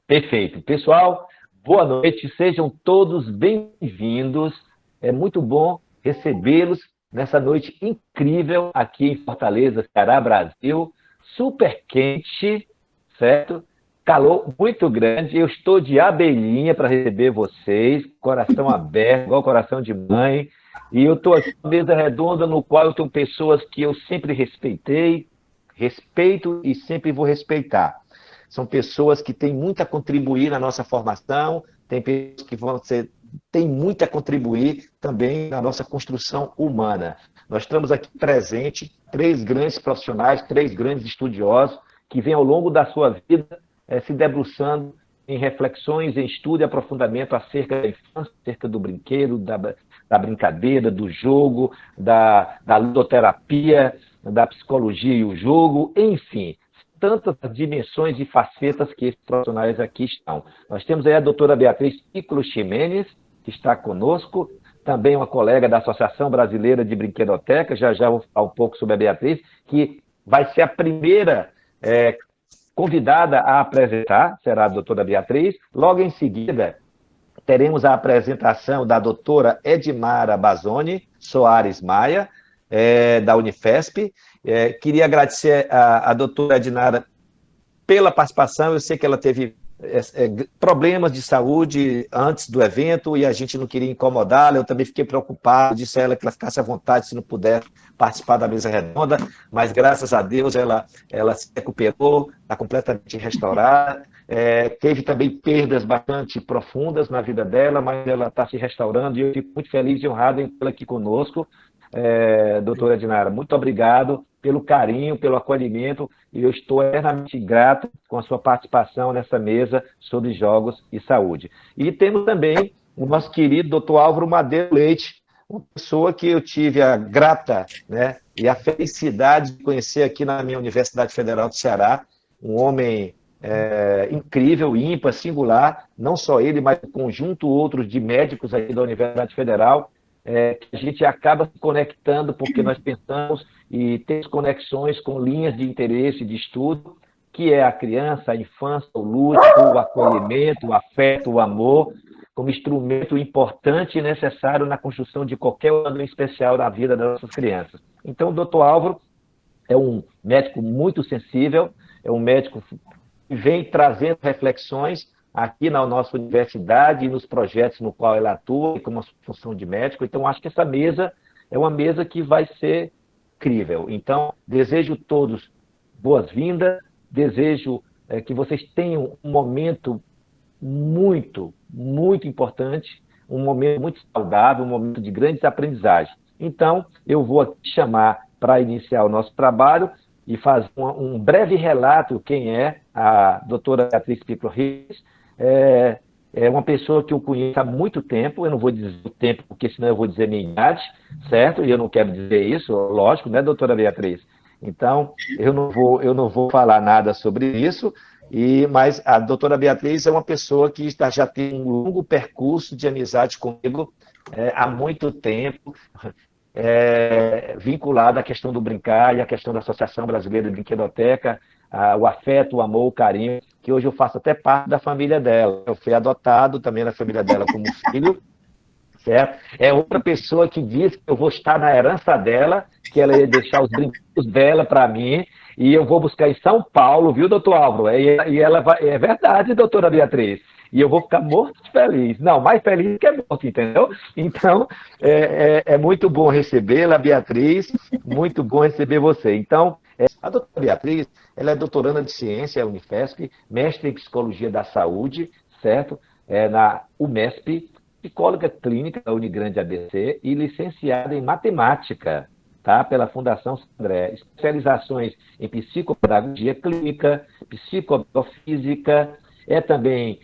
Perfeito. Pessoal, boa noite, sejam todos bem-vindos. É muito bom recebê-los nessa noite incrível aqui em Fortaleza, Ceará, Brasil. Super quente, certo? Calor muito grande. Eu estou de abelhinha para receber vocês, coração aberto, igual coração de mãe. E eu estou aqui na mesa redonda no qual eu tenho pessoas que eu sempre respeitei, respeito e sempre vou respeitar. São pessoas que têm muito a contribuir na nossa formação, tem pessoas que têm muito a contribuir também na nossa construção humana. Nós estamos aqui presentes, três grandes profissionais, três grandes estudiosos, que vêm ao longo da sua vida se debruçando em reflexões, em estudo e aprofundamento acerca da infância, acerca do brinquedo, da brincadeira, do jogo, da ludoterapia, da psicologia e o jogo, enfim, tantas dimensões e facetas que esses profissionais aqui estão. Nós temos aí a doutora Beatriz Piccolo Ximenes, que está conosco, também uma colega da Associação Brasileira de Brinquedoteca, já vou falar um pouco sobre a Beatriz, que vai ser a primeira convidada a apresentar, será a doutora Beatriz. Logo em seguida, teremos a apresentação da doutora Edmara Bazzoni Soares Maia, da Unifesp. Queria agradecer a doutora Ednara pela participação. Eu sei que ela teve problemas de saúde antes do evento e a gente não queria incomodá-la. Eu também fiquei preocupado, disse a ela que ela ficasse à vontade se não puder participar da mesa redonda, mas graças a Deus ela se recuperou, está completamente restaurada. Teve também perdas bastante profundas na vida dela, mas ela está se restaurando e eu fico muito feliz e honrado em tê-la aqui conosco. Doutora Ednara, muito obrigado pelo carinho, pelo acolhimento, e eu estou eternamente grato com a sua participação nessa mesa sobre jogos e saúde. E temos também o nosso querido doutor Álvaro Madeiro Leite, uma pessoa que eu tive a grata, e a felicidade de conhecer aqui na minha Universidade Federal do Ceará, um homem incrível, ímpar, singular, não só ele, mas um conjunto outros de médicos aí da Universidade Federal, que a gente acaba se conectando porque nós pensamos e temos conexões com linhas de interesse de estudo, que é a criança, a infância, o lúdico, o acolhimento, o afeto, o amor, como instrumento importante e necessário na construção de qualquer ano especial na vida das nossas crianças. Então, o doutor Álvaro é um médico muito sensível, é um médico que vem trazendo reflexões aqui na nossa universidade e nos projetos no qual ela atua, como a função de médico. Então, acho que essa mesa é uma mesa que vai ser incrível. Então, desejo a todos boas-vindas, desejo que vocês tenham um momento muito, muito importante, um momento muito saudável, um momento de grandes aprendizagens. Então, eu vou aqui chamar para iniciar o nosso trabalho e fazer um breve relato quem é a doutora Beatriz Piccolo Ximenes. É uma pessoa que eu conheço há muito tempo, eu não vou dizer o tempo, porque senão eu vou dizer minha idade, certo? E eu não quero dizer isso, lógico, né, doutora Beatriz? Então, eu não vou falar nada sobre isso, mas a doutora Beatriz é uma pessoa que já tem um longo percurso de amizade comigo há muito tempo, vinculada à questão do brincar e à questão da Associação Brasileira de Brinquedoteca, o afeto, o amor, o carinho, que hoje eu faço até parte da família dela. Eu fui adotado também na família dela como filho, certo? É outra pessoa que diz que eu vou estar na herança dela, que ela ia deixar os brinquedos dela para mim, e eu vou buscar em São Paulo, viu, doutor Álvaro? E ela vai... É verdade, doutora Beatriz. E eu vou ficar morto de feliz. Não, mais feliz que é morto, entendeu? Então, é muito bom recebê-la, Beatriz, muito bom receber você. Então, a doutora Beatriz, ela é doutoranda de ciência, Unifesp, mestre em psicologia da saúde, certo? Na UMESP, psicóloga clínica da Unigrande ABC e licenciada em matemática, tá? Pela Fundação Sandré. Especializações em psicopedagogia clínica, psicobiofísica, também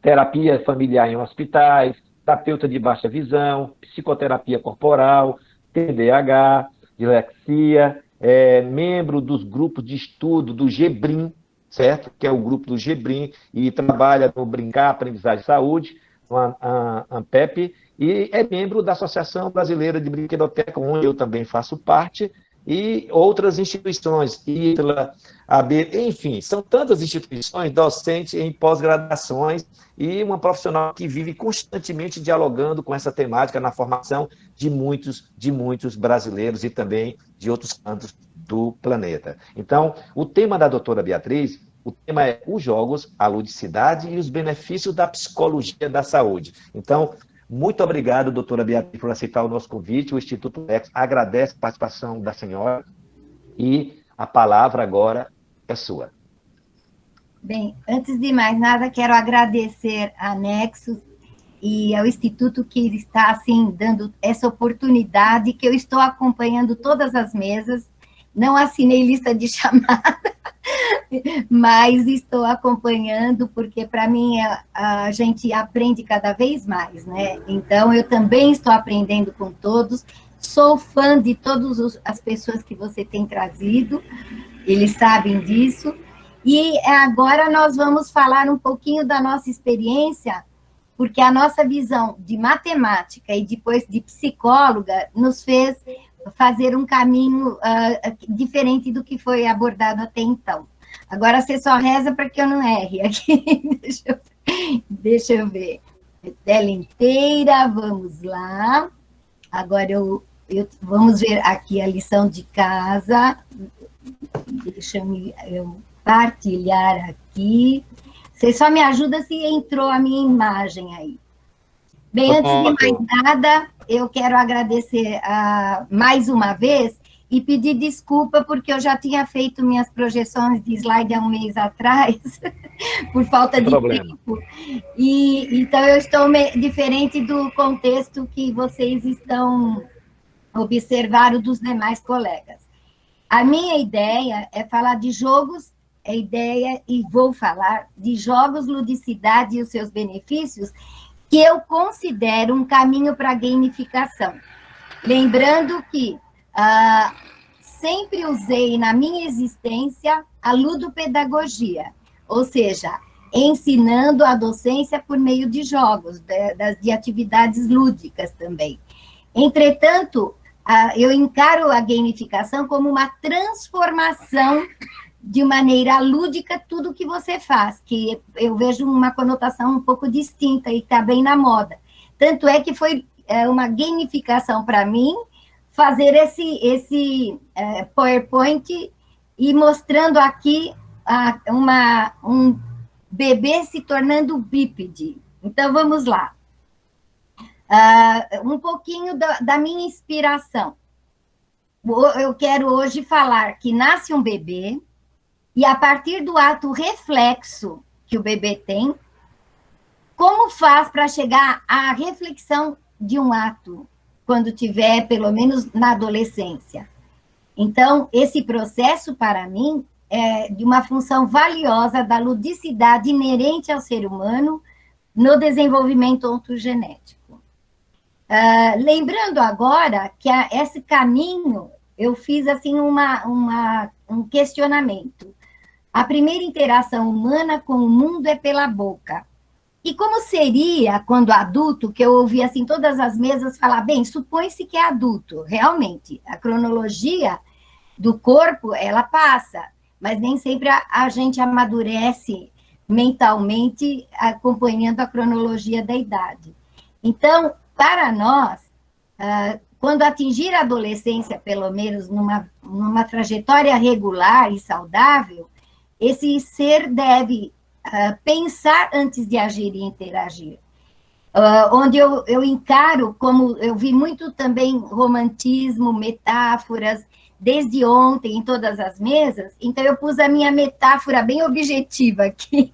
terapia familiar em hospitais, terapeuta de baixa visão, psicoterapia corporal, TDAH, dislexia, membro dos grupos de estudo do GBRIN, certo? Que é o grupo do GBRIN, e trabalha no Brincar, Aprendizagem e Saúde, a ANPEP, e é membro da Associação Brasileira de Brinquedoteca, onde eu também faço parte, e outras instituições, ITLA, AB, enfim, são tantas instituições docentes em pós-graduações e uma profissional que vive constantemente dialogando com essa temática na formação de muitos brasileiros e também de outros cantos do planeta. Então, o tema da doutora Beatriz, o tema é os jogos, a ludicidade e os benefícios da psicologia da saúde. Então, muito obrigado, doutora Beatriz, por aceitar o nosso convite. O Instituto Lex agradece a participação da senhora e a palavra agora é sua. Bem, antes de mais nada, quero agradecer a Nexus e ao Instituto que está, assim, dando essa oportunidade, que eu estou acompanhando todas as mesas, não assinei lista de chamada, mas estou acompanhando, porque, para mim, a gente aprende cada vez mais, né? Então, eu também estou aprendendo com todos, sou fã de todas as pessoas que você tem trazido, eles sabem disso, e agora nós vamos falar um pouquinho da nossa experiência, porque a nossa visão de matemática e depois de psicóloga nos fez fazer um caminho diferente do que foi abordado até então. Agora você só reza para que eu não erre aqui. Deixa eu ver. Tela inteira, vamos lá. Agora vamos ver aqui a lição de casa. Deixa eu partilhar aqui. Você só me ajuda se entrou a minha imagem aí. Bem, antes de mais nada, eu quero agradecer mais uma vez e pedir desculpa, porque eu já tinha feito minhas projeções de slide há um mês atrás, por falta de tempo. E, então, eu estou diferente do contexto que vocês estão observando dos demais colegas. A minha ideia é falar de jogos, e vou falar de jogos, ludicidade e os seus benefícios, que eu considero um caminho para a gamificação. Lembrando que sempre usei na minha existência a ludopedagogia, ou seja, ensinando a docência por meio de jogos, de atividades lúdicas também. Entretanto, eu encaro a gamificação como uma transformação de maneira lúdica tudo que você faz, que eu vejo uma conotação um pouco distinta e está bem na moda. Tanto é que foi uma gamificação para mim fazer esse PowerPoint e mostrando aqui um bebê se tornando bípede. Então, vamos lá. Um pouquinho da minha inspiração. Eu quero hoje falar que nasce um bebê, e a partir do ato reflexo que o bebê tem, como faz para chegar à reflexão de um ato, quando tiver, pelo menos, na adolescência? Então, esse processo, para mim, é de uma função valiosa da ludicidade inerente ao ser humano no desenvolvimento ontogenético. Lembrando agora que esse caminho, eu fiz assim um questionamento. A primeira interação humana com o mundo é pela boca. E como seria, quando adulto, que eu ouvi assim todas as mesas falar, bem, supõe-se que é adulto, realmente, a cronologia do corpo, ela passa, mas nem sempre a gente amadurece mentalmente acompanhando a cronologia da idade. Então, para nós, quando atingir a adolescência, pelo menos numa trajetória regular e saudável, esse ser deve pensar antes de agir e interagir. Onde eu encaro, como eu vi muito também romantismo, metáforas, desde ontem, em todas as mesas, então eu pus a minha metáfora bem objetiva aqui,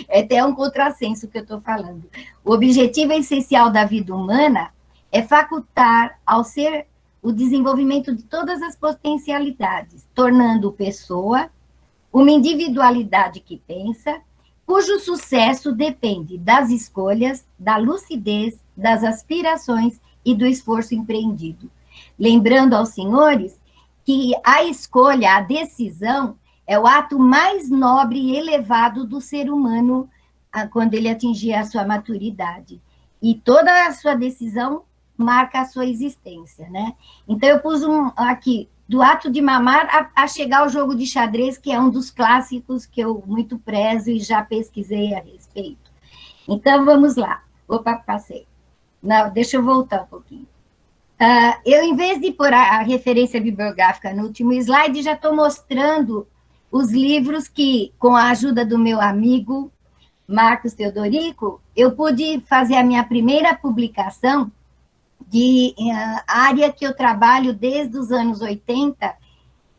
é até um contrassenso que eu estou falando. O objetivo essencial da vida humana é facultar ao ser o desenvolvimento de todas as potencialidades, tornando pessoa, uma individualidade que pensa, cujo sucesso depende das escolhas, da lucidez, das aspirações e do esforço empreendido. Lembrando aos senhores que a escolha, a decisão, é o ato mais nobre e elevado do ser humano quando ele atingir a sua maturidade. E toda a sua decisão marca a sua existência, né? Então, eu pus aqui do ato de mamar a chegar ao jogo de xadrez, que é um dos clássicos que eu muito prezo e já pesquisei a respeito. Então, vamos lá. Opa, passei. Não, deixa eu voltar um pouquinho. Eu, em vez de pôr a referência bibliográfica no último slide, já estou mostrando os livros que, com a ajuda do meu amigo Marcos Teodorico, eu pude fazer a minha primeira publicação de área que eu trabalho desde os anos 80,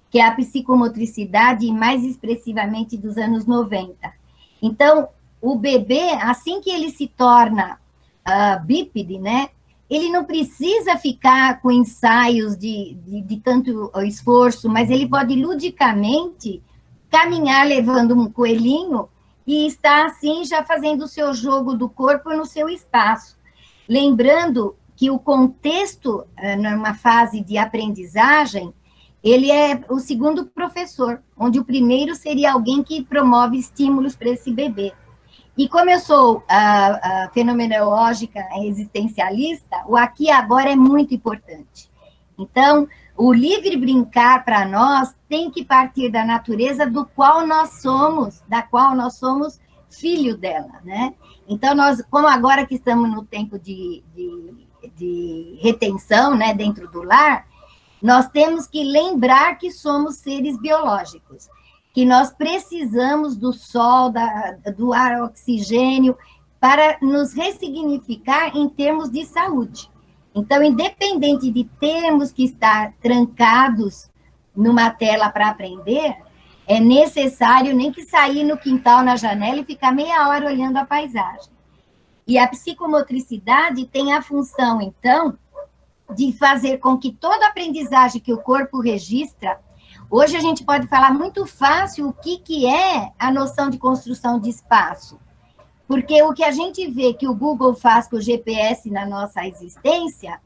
que é a psicomotricidade, e mais expressivamente dos anos 90. Então, o bebê, assim que ele se torna bípede, né, ele não precisa ficar com ensaios de tanto esforço, mas ele pode ludicamente caminhar levando um coelhinho e estar assim já fazendo o seu jogo do corpo no seu espaço. Lembrando que o contexto, numa fase de aprendizagem, ele é o segundo professor, onde o primeiro seria alguém que promove estímulos para esse bebê. E como eu sou fenomenológica existencialista, o aqui e agora é muito importante. Então, o livre brincar para nós tem que partir da natureza da qual nós somos filho dela, né? Então, nós, como agora que estamos no tempo de retenção, né, dentro do lar, nós temos que lembrar que somos seres biológicos, que nós precisamos do sol, do ar, oxigênio, para nos ressignificar em termos de saúde. Então, independente de termos que estar trancados numa tela para aprender, é necessário nem que sair no quintal, na janela, e ficar meia hora olhando a paisagem. E a psicomotricidade tem a função, então, de fazer com que toda aprendizagem que o corpo registra. Hoje a gente pode falar muito fácil o que é a noção de construção de espaço. Porque o que a gente vê que o Google faz com o GPS na nossa existência,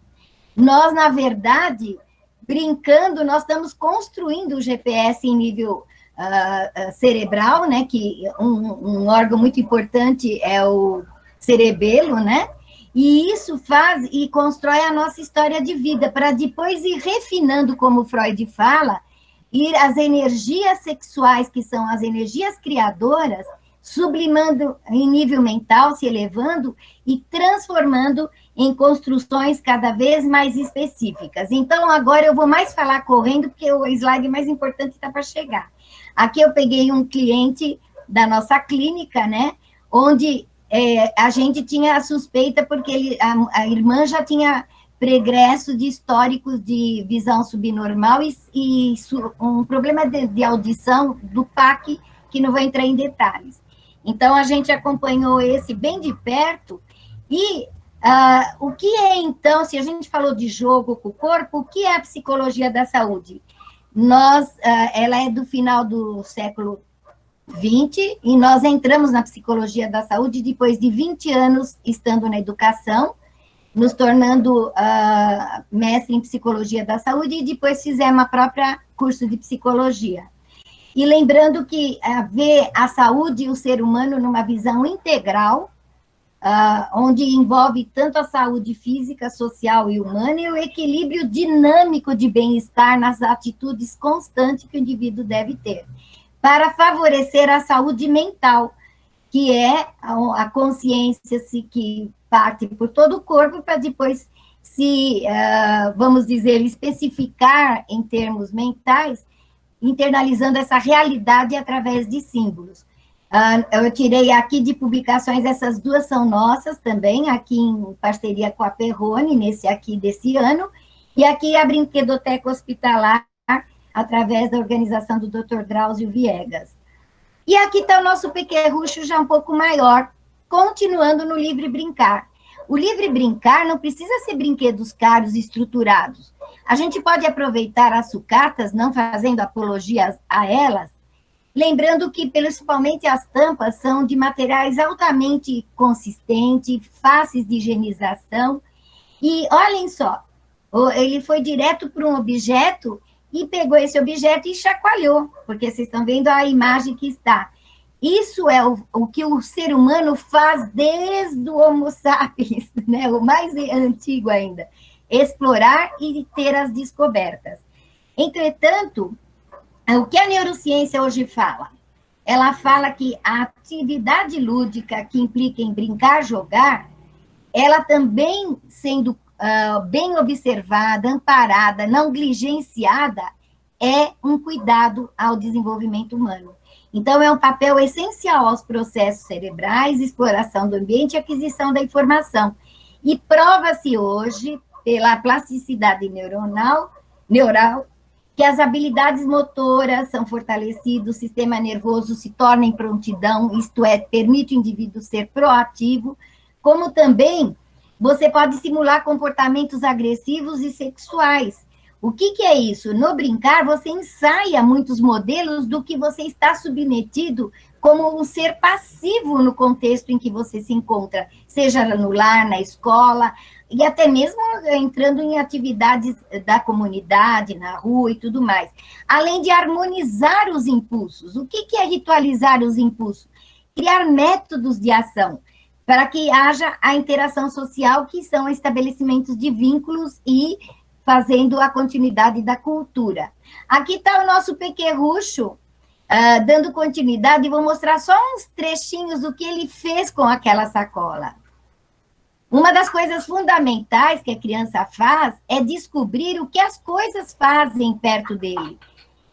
nós, na verdade, brincando, nós estamos construindo o GPS em nível cerebral, né? Que um órgão muito importante é o cerebelo, né? E isso faz e constrói a nossa história de vida, para depois ir refinando, como Freud fala, e as energias sexuais, que são as energias criadoras, sublimando em nível mental, se elevando e transformando em construções cada vez mais específicas. Então, agora eu vou mais falar correndo, porque o slide mais importante está para chegar. Aqui eu peguei um cliente da nossa clínica, né, onde a gente tinha a suspeita, porque a irmã já tinha pregresso de históricos de visão subnormal e um problema de audição do PAC, que não vou entrar em detalhes. Então, a gente acompanhou esse bem de perto. E o que é, então, se a gente falou de jogo com o corpo, o que é a psicologia da saúde? Ela é do final do século XX, e nós entramos na psicologia da saúde depois de 20 anos estando na educação, nos tornando mestre em psicologia da saúde, e depois fizemos a própria curso de psicologia. E lembrando que ver a saúde e o ser humano numa visão integral, onde envolve tanto a saúde física, social e humana, e o equilíbrio dinâmico de bem-estar nas atitudes constantes que o indivíduo deve ter, para favorecer a saúde mental, que é a consciência que parte por todo o corpo, para depois vamos dizer, especificar em termos mentais, internalizando essa realidade através de símbolos. Eu tirei aqui de publicações, essas duas são nossas também, aqui em parceria com a Perrone, nesse aqui desse ano, e aqui a Brinquedoteca Hospitalar, através da organização do Dr. Drauzio Viegas. E aqui está o nosso pequerrucho já um pouco maior, continuando no livre brincar. O livre brincar não precisa ser brinquedos caros e estruturados. A gente pode aproveitar as sucatas, não fazendo apologia a elas, lembrando que, principalmente, as tampas são de materiais altamente consistentes, fáceis de higienização, e olhem só, ele foi direto para um objeto e pegou esse objeto e chacoalhou, porque vocês estão vendo a imagem que está. Isso é o que o ser humano faz desde o Homo sapiens, né? O mais antigo ainda, explorar e ter as descobertas. Entretanto, o que a neurociência hoje fala? Ela fala que a atividade lúdica que implica em brincar, jogar, ela também sendo bem observada, amparada, não negligenciada, é um cuidado ao desenvolvimento humano. Então, é um papel essencial aos processos cerebrais, exploração do ambiente e aquisição da informação. E prova-se hoje, pela plasticidade neural, que as habilidades motoras são fortalecidas, o sistema nervoso se torna em prontidão, isto é, permite o indivíduo ser proativo, como também você pode simular comportamentos agressivos e sexuais. O que é isso? No brincar, você ensaia muitos modelos do que você está submetido como um ser passivo no contexto em que você se encontra, seja no lar, na escola, e até mesmo entrando em atividades da comunidade, na rua e tudo mais. Além de harmonizar os impulsos. O que é ritualizar os impulsos? Criar métodos de ação, para que haja a interação social, que são estabelecimentos de vínculos e fazendo a continuidade da cultura. Aqui está o nosso pequerrucho, dando continuidade, e vou mostrar só uns trechinhos do que ele fez com aquela sacola. Uma das coisas fundamentais que a criança faz é descobrir o que as coisas fazem perto dele.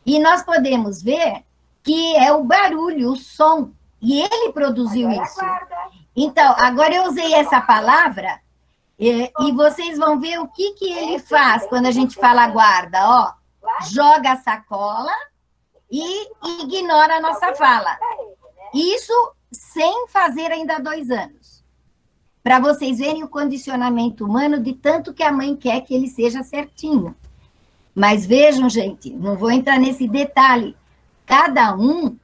E nós podemos ver que é o barulho, o som, e ele produziu isso. Então, agora eu usei essa palavra, e vocês vão ver o que ele faz quando a gente fala guarda, ó. Joga a sacola e ignora a nossa fala. Isso sem fazer ainda 2 anos. Para vocês verem o condicionamento humano de tanto que a mãe quer que ele seja certinho. Mas vejam, gente, não vou entrar nesse detalhe. Cada um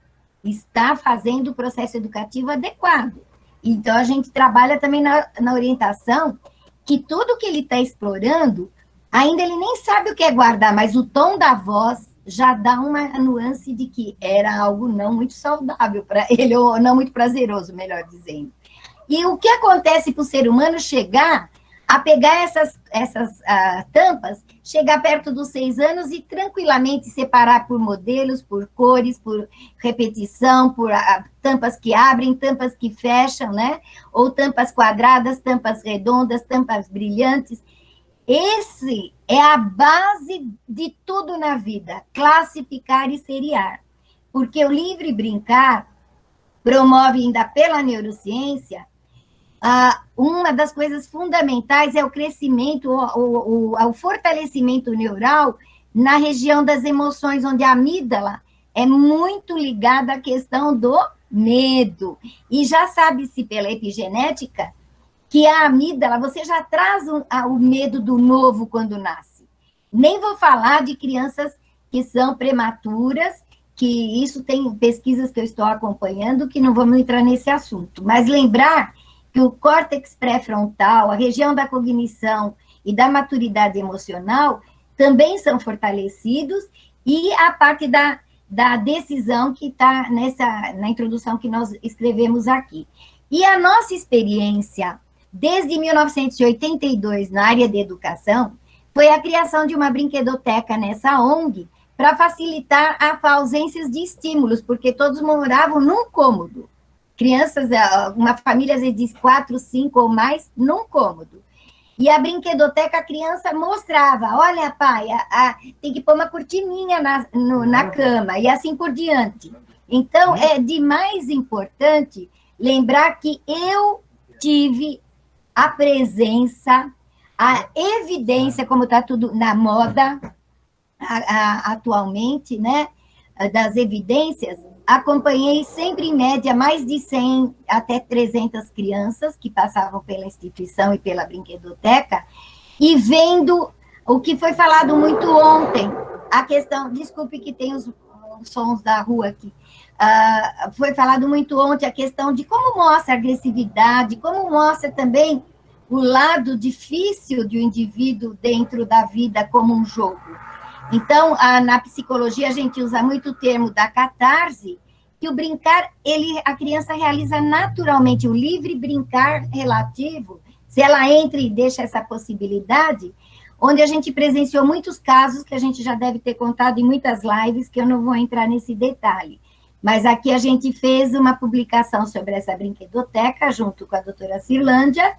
está fazendo o processo educativo adequado. Então, a gente trabalha também na orientação que tudo que ele está explorando, ainda ele nem sabe o que é guardar, mas o tom da voz já dá uma nuance de que era algo não muito saudável para ele, ou não muito prazeroso, melhor dizendo. E o que acontece para o ser humano chegar a pegar essas tampas, chegar perto dos 6 anos e tranquilamente separar por modelos, por cores, por repetição, por tampas que abrem, tampas que fecham, né? Ou tampas quadradas, tampas redondas, tampas brilhantes. Esse é a base de tudo na vida, classificar e seriar. Porque o livre brincar promove, ainda pela neurociência, uma das coisas fundamentais é o crescimento, o fortalecimento neural na região das emoções, onde a amígdala é muito ligada à questão do medo. E já sabe-se pela epigenética que a amígdala, você já traz o medo do novo quando nasce. Nem vou falar de crianças que são prematuras, que isso tem pesquisas que eu estou acompanhando, que não vamos entrar nesse assunto. Mas lembrar que o córtex pré-frontal, a região da cognição e da maturidade emocional também são fortalecidos, e a parte da decisão que está na introdução que nós escrevemos aqui. E a nossa experiência, desde 1982, na área de educação, foi a criação de uma brinquedoteca nessa ONG, para facilitar a ausência de estímulos, porque todos moravam num cômodo. Crianças, uma família, às vezes, de 4, 5 ou mais, num cômodo. E a brinquedoteca, a criança mostrava, olha, pai, tem que pôr uma cortininha na cama, e assim por diante. Então, é de mais importante lembrar que eu tive a presença, a evidência, como está tudo na moda atualmente, né, das evidências. Acompanhei sempre, em média, mais de 100 até 300 crianças que passavam pela instituição e pela brinquedoteca, e vendo o que foi falado muito ontem, a questão, desculpe que tem os sons da rua aqui, foi falado muito ontem a questão de como mostra a agressividade, como mostra também o lado difícil de um indivíduo dentro da vida como um jogo. Então, na psicologia, a gente usa muito o termo da catarse, que o brincar, a criança realiza naturalmente, o livre brincar relativo, se ela entra e deixa essa possibilidade, onde a gente presenciou muitos casos que a gente já deve ter contado em muitas lives, que eu não vou entrar nesse detalhe. Mas aqui a gente fez uma publicação sobre essa brinquedoteca, junto com a doutora Cirlândia,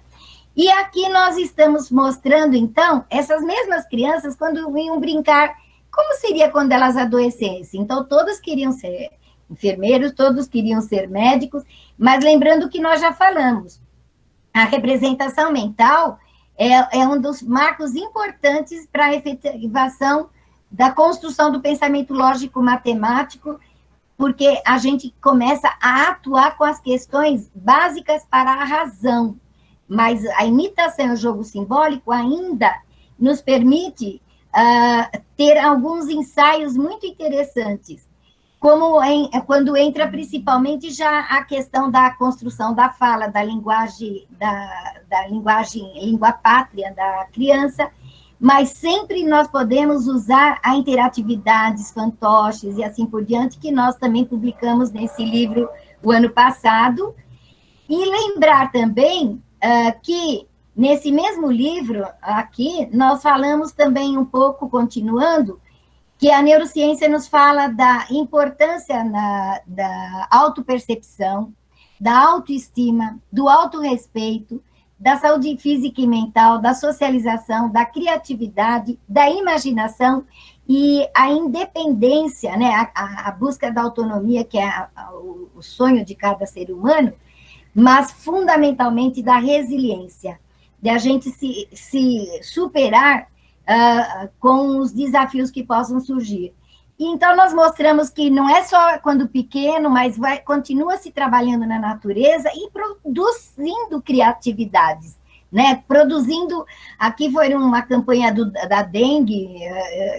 e aqui nós estamos mostrando, então, essas mesmas crianças, quando vinham brincar, como seria quando elas adoecessem. Então, todos queriam ser enfermeiros, todos queriam ser médicos, mas lembrando que nós já falamos, a representação mental é um dos marcos importantes para a efetivação da construção do pensamento lógico-matemático, porque a gente começa a atuar com as questões básicas para a razão, mas a imitação e o jogo simbólico ainda nos permite ter alguns ensaios muito interessantes, como quando entra principalmente já a questão da construção da fala, da linguagem, língua pátria da criança, mas sempre nós podemos usar a interatividades, fantoches e assim por diante, que nós também publicamos nesse livro o ano passado, e lembrar também que nesse mesmo livro aqui, nós falamos também um pouco, continuando, que a neurociência nos fala da importância da autopercepção, da autoestima, do autorrespeito, da saúde física e mental, da socialização, da criatividade, da imaginação e a independência, né, a busca da autonomia, que é o sonho de cada ser humano, mas fundamentalmente da resiliência, de a gente se superar com os desafios que possam surgir. Então, nós mostramos que não é só quando pequeno, mas continua se trabalhando na natureza e produzindo criatividades, né? Produzindo, aqui foi uma campanha da dengue,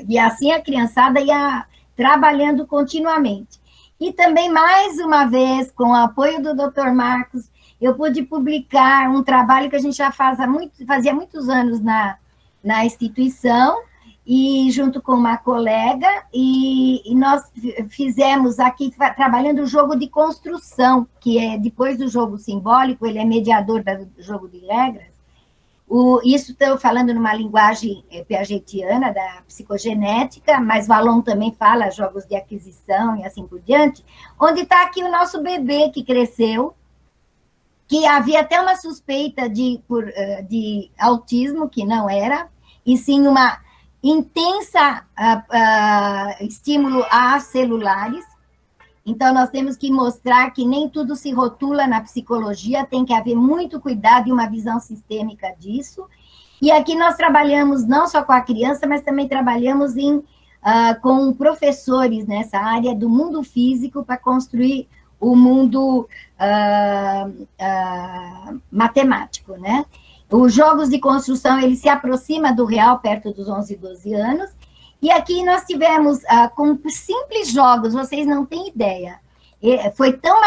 e assim a criançada ia trabalhando continuamente. E também, mais uma vez, com o apoio do Dr. Marcos, eu pude publicar um trabalho que a gente já fazia muitos anos na instituição, e junto com uma colega, e nós fizemos aqui, trabalhando o jogo de construção, que é depois do jogo simbólico, ele é mediador do jogo de regras. Isso estou falando numa linguagem piagetiana, da psicogenética, mas Vallon também fala jogos de aquisição e assim por diante, onde está aqui o nosso bebê que cresceu, que havia até uma suspeita de autismo, que não era, e sim uma intensa estímulo a celulares. Então, nós temos que mostrar que nem tudo se rotula na psicologia, tem que haver muito cuidado e uma visão sistêmica disso. E aqui nós trabalhamos não só com a criança, mas também trabalhamos com professores nessa área do mundo físico para construir o mundo matemático, né? Os jogos de construção, ele se aproxima do real perto dos 11, 12 anos, e aqui nós tivemos, com simples jogos, vocês não têm ideia, foi tão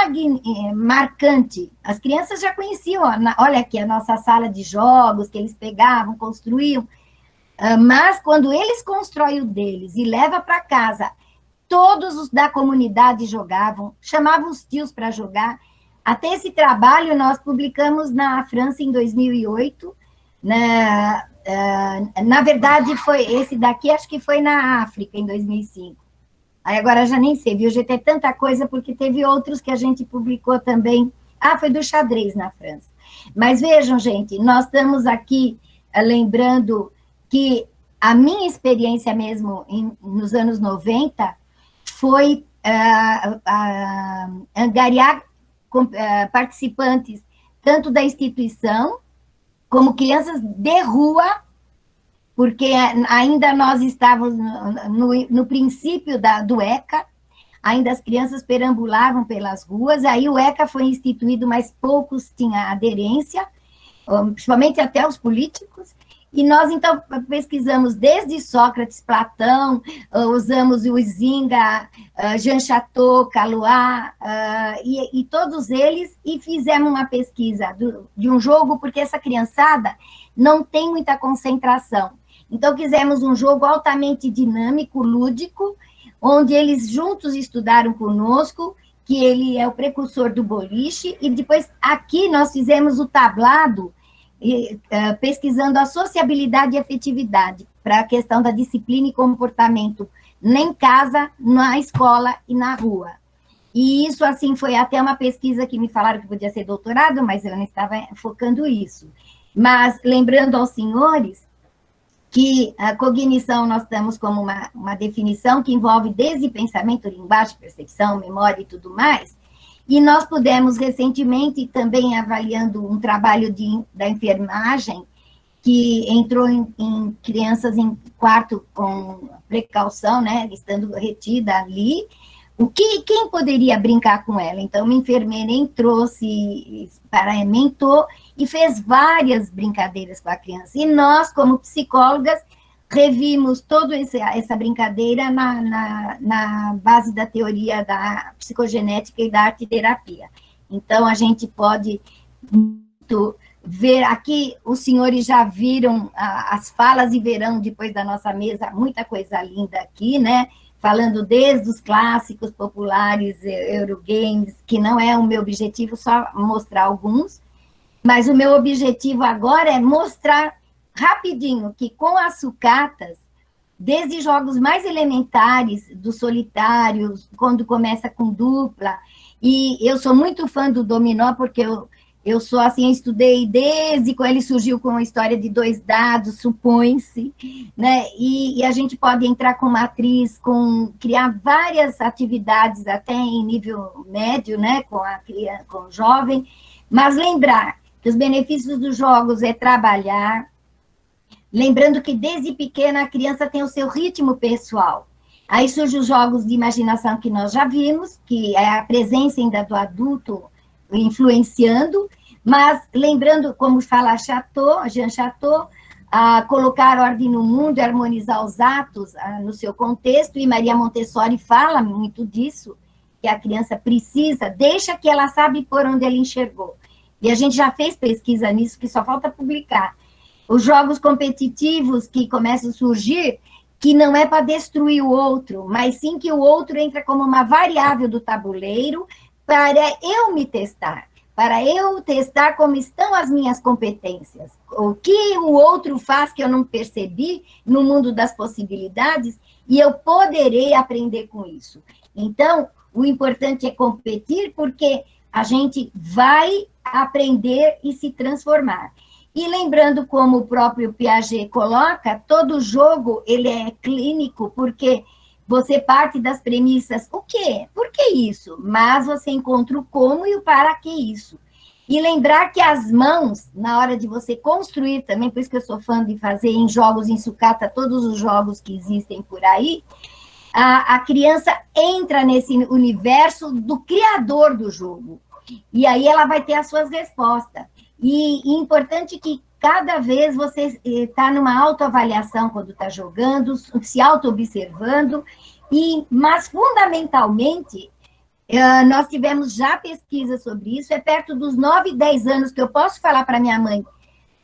marcante, as crianças já conheciam, olha aqui a nossa sala de jogos, que eles pegavam, construíam, mas quando eles constroem o deles e levam para casa, todos os da comunidade jogavam, chamavam os tios para jogar. Até esse trabalho nós publicamos na França em 2008, na verdade foi esse daqui, acho que foi na África em 2005. Aí agora já nem sei, viu, já tem tanta coisa, porque teve outros que a gente publicou também. Foi do xadrez na França. Mas vejam, gente, nós estamos aqui lembrando que a minha experiência mesmo nos anos 90 foi angariar participantes tanto da instituição como crianças de rua, porque ainda nós estávamos no princípio do ECA, ainda as crianças perambulavam pelas ruas, aí o ECA foi instituído, mas poucos tinham aderência, principalmente até os políticos, e nós, então, pesquisamos desde Sócrates, Platão, usamos o Zinga, Jean Chateau, Calois, e todos eles, e fizemos uma pesquisa de um jogo, porque essa criançada não tem muita concentração. Então, fizemos um jogo altamente dinâmico, lúdico, onde eles juntos estudaram conosco, que ele é o precursor do boliche, e depois aqui nós fizemos o tablado, pesquisando a sociabilidade e afetividade para a questão da disciplina e comportamento em casa, na escola e na rua. E isso, assim, foi até uma pesquisa que me falaram que podia ser doutorado, mas eu não estava focando isso. Mas, lembrando aos senhores que a cognição nós temos como uma definição que envolve desde pensamento, linguagem, percepção, memória e tudo mais, e nós pudemos recentemente, também avaliando um trabalho da enfermagem, que entrou em crianças em quarto com precaução, né, estando retida ali, quem poderia brincar com ela? Então, uma enfermeira entrou, se paramentou e fez várias brincadeiras com a criança. E nós, como psicólogas, revimos toda essa brincadeira na base da teoria da psicogenética e da arte-terapia. Então, a gente pode ver aqui, os senhores já viram as falas e verão, depois da nossa mesa, muita coisa linda aqui, né? Falando desde os clássicos populares, Eurogames, que não é o meu objetivo só mostrar alguns, mas o meu objetivo agora é mostrar rapidinho que com as sucatas, desde jogos mais elementares, do solitário, quando começa com dupla, e eu sou muito fã do dominó, porque eu sou assim, estudei desde quando ele surgiu com a história de 2 dados, supõe-se, né? E a gente pode entrar com matriz, criar várias atividades, até em nível médio, né? Com o jovem, mas lembrar que os benefícios dos jogos é trabalhar, lembrando que desde pequena a criança tem o seu ritmo pessoal. Aí surgem os jogos de imaginação que nós já vimos, que é a presença ainda do adulto influenciando, mas lembrando, como fala Jean Chateau, colocar ordem no mundo, harmonizar os atos no seu contexto, e Maria Montessori fala muito disso, que a criança precisa, deixa que ela sabe por onde ela enxergou. E a gente já fez pesquisa nisso, que só falta publicar. Os jogos competitivos que começam a surgir, que não é para destruir o outro, mas sim que o outro entra como uma variável do tabuleiro, para eu me testar, para eu testar como estão as minhas competências, o que o outro faz que eu não percebi no mundo das possibilidades, e eu poderei aprender com isso. Então, o importante é competir, porque a gente vai aprender e se transformar. E lembrando, como o próprio Piaget coloca, todo jogo ele é clínico, porque você parte das premissas, o quê? Por que isso? Mas você encontra o como e o para que isso. E lembrar que as mãos, na hora de você construir também, por isso que eu sou fã de fazer em jogos, em sucata, todos os jogos que existem por aí, a criança entra nesse universo do criador do jogo. E aí ela vai ter as suas respostas. E importante que cada vez você está numa autoavaliação quando está jogando, se auto-observando, mas fundamentalmente, nós tivemos já pesquisa sobre isso, é perto dos 9, 10 anos que eu posso falar para minha mãe,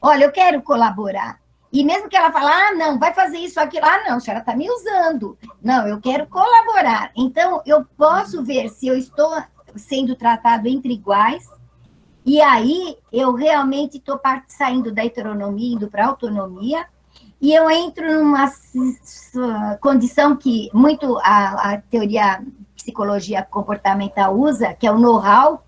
olha, eu quero colaborar. E mesmo que ela fale, não, vai fazer isso, aquilo, não, a senhora está me usando. Não, eu quero colaborar. Então, eu posso ver se eu estou sendo tratado entre iguais, e aí eu realmente estou saindo da heteronomia, indo para a autonomia, e eu entro numa condição que muito a teoria psicologia comportamental usa, que é o know-how,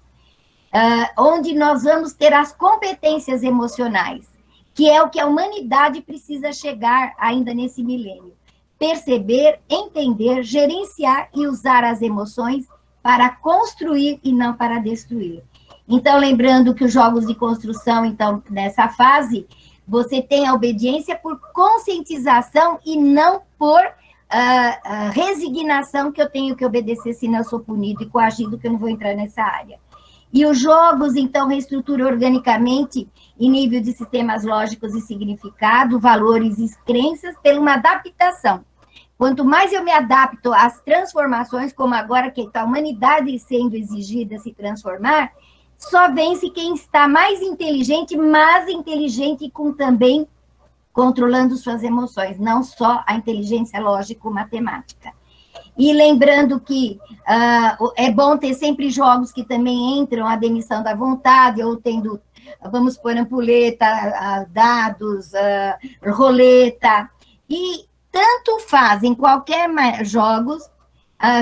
onde nós vamos ter as competências emocionais, que é o que a humanidade precisa chegar ainda nesse milênio. Perceber, entender, gerenciar e usar as emoções para construir e não para destruir. Então, lembrando que os jogos de construção, então, nessa fase, você tem a obediência por conscientização e não por resignação, que eu tenho que obedecer, senão eu sou punido e coagido, que eu não vou entrar nessa área. E os jogos, então, reestruturam organicamente em nível de sistemas lógicos e significado, valores e crenças, pela uma adaptação. Quanto mais eu me adapto às transformações, como agora que está a humanidade sendo exigida a se transformar, só vence quem está mais inteligente, mas inteligente com também controlando suas emoções, não só a inteligência lógico-matemática. E lembrando que é bom ter sempre jogos que também entram a demissão da vontade, ou tendo vamos pôr ampulheta, dados, roleta, e tanto faz em qualquer jogos,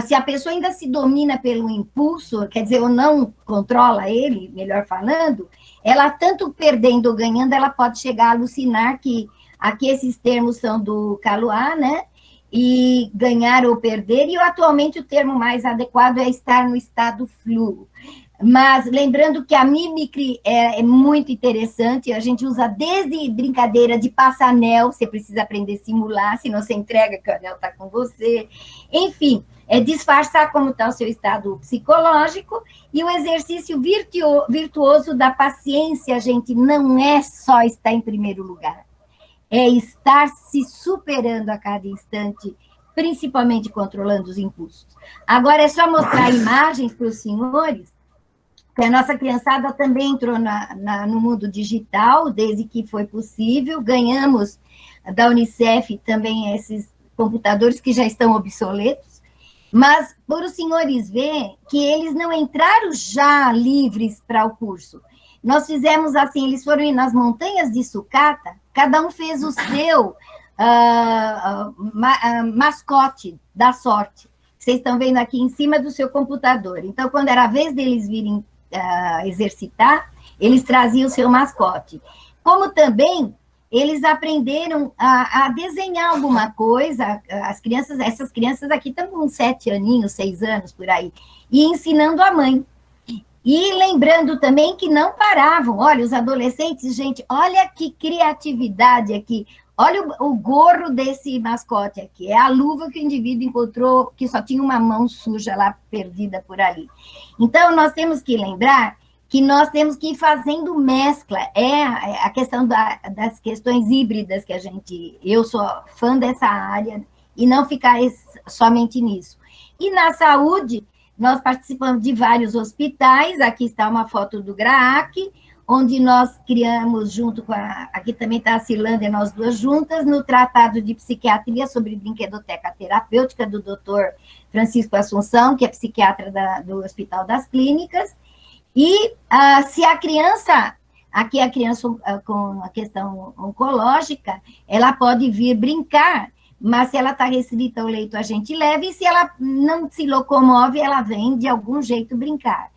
se a pessoa ainda se domina pelo impulso, quer dizer, ou não controla ele, melhor falando, ela tanto perdendo ou ganhando, ela pode chegar a alucinar que aqui esses termos são do Kaluá, né? E ganhar ou perder, e atualmente o termo mais adequado é estar no estado fluo. Mas lembrando que a mímica é muito interessante, a gente usa desde brincadeira de passar anel, você precisa aprender a simular, senão você entrega que o anel está com você. Enfim, é disfarçar como está o seu estado psicológico, e o exercício virtuoso da paciência, gente, não é só estar em primeiro lugar. É estar se superando a cada instante, principalmente controlando os impulsos. Agora, é só mostrar imagens para os senhores, que a nossa criançada também entrou no mundo digital, desde que foi possível. Ganhamos da Unicef também esses computadores que já estão obsoletos, mas por os senhores verem que eles não entraram já livres para o curso. Nós fizemos assim, eles foram ir nas montanhas de sucata, cada um fez o seu mascote da sorte. Vocês estão vendo aqui em cima do seu computador. Então, quando era a vez deles virem exercitar, eles traziam o seu mascote. Como também eles aprenderam a desenhar alguma coisa, essas crianças aqui estão com 7 aninhos, 6 anos, por aí, e ensinando a mãe. E lembrando também que não paravam. Olha, os adolescentes, gente, olha que criatividade aqui. Olha o gorro desse mascote aqui. É a luva que o indivíduo encontrou, que só tinha uma mão suja lá, perdida por ali. Então, nós temos que lembrar que nós temos que ir fazendo mescla. É a questão das questões híbridas que eu sou fã dessa área, e não ficar somente nisso. E na saúde, nós participamos de vários hospitais. Aqui está uma foto do GRAAC, onde nós criamos junto com aqui também está a Cilânia, nós duas juntas, no Tratado de Psiquiatria sobre Brinquedoteca Terapêutica, do Dr. Francisco Assunção, que é psiquiatra do Hospital das Clínicas. E se a criança, aqui a criança com a questão oncológica, ela pode vir brincar, mas se ela está restrita ao leito, a gente leva, e se ela não se locomove, ela vem de algum jeito brincar.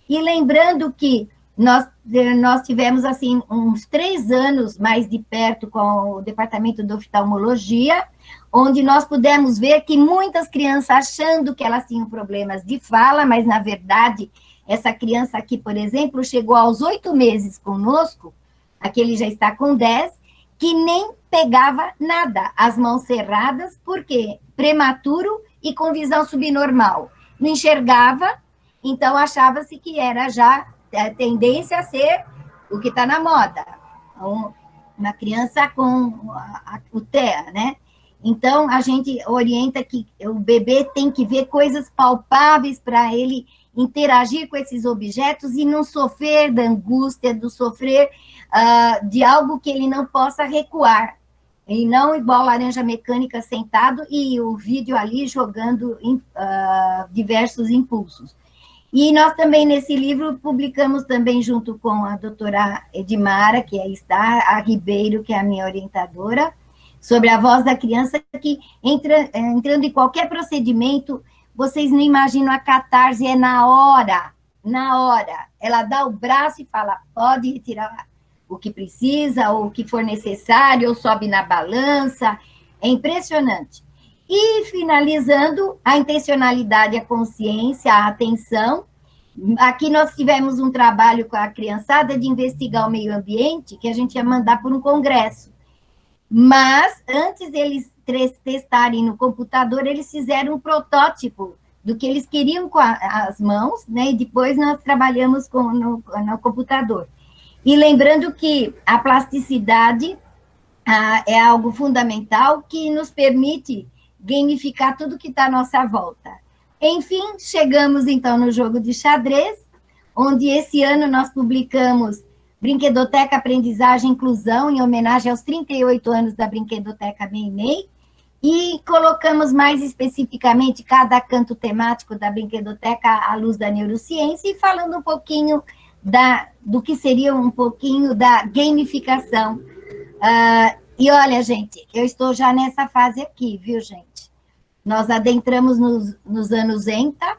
E lembrando que nós tivemos, assim, uns 3 anos mais de perto com o Departamento de Oftalmologia, onde nós pudemos ver que muitas crianças, achando que elas tinham problemas de fala, mas, na verdade, essa criança aqui, por exemplo, chegou aos 8 meses conosco, aqui ele já está com 10, que nem pegava nada, as mãos cerradas, porque prematuro e com visão subnormal. Não enxergava, então achava-se que era já a tendência a ser o que está na moda, uma criança com o TEA, né? Então, a gente orienta que o bebê tem que ver coisas palpáveis para ele interagir com esses objetos e não sofrer da angústia, do sofrer de algo que ele não possa recuar, e não igual laranja mecânica sentado e o vídeo ali jogando diversos impulsos. E nós também, nesse livro, publicamos também, junto com a doutora Edmara, que aí está, a Ribeiro, que é a minha orientadora, sobre a voz da criança, que entrando em qualquer procedimento, vocês não imaginam, a catarse é na hora. Ela dá o braço e fala, pode retirar o que precisa, ou o que for necessário, ou sobe na balança, é impressionante. E, finalizando, a intencionalidade, a consciência, a atenção. Aqui nós tivemos um trabalho com a criançada de investigar o meio ambiente, que a gente ia mandar por um congresso. Mas, antes deles testarem no computador, eles fizeram um protótipo do que eles queriam com as mãos, né? E depois nós trabalhamos no computador. E lembrando que a plasticidade é algo fundamental que nos permite gamificar tudo que está à nossa volta. Enfim, chegamos então no jogo de xadrez, onde esse ano nós publicamos Brinquedoteca Aprendizagem e Inclusão, em homenagem aos 38 anos da Brinquedoteca Meimei, e colocamos mais especificamente cada canto temático da Brinquedoteca à luz da neurociência, e falando um pouquinho do que seria um pouquinho da gamificação. E olha, gente, eu estou já nessa fase aqui, viu, gente? Nós adentramos nos anos ENTA.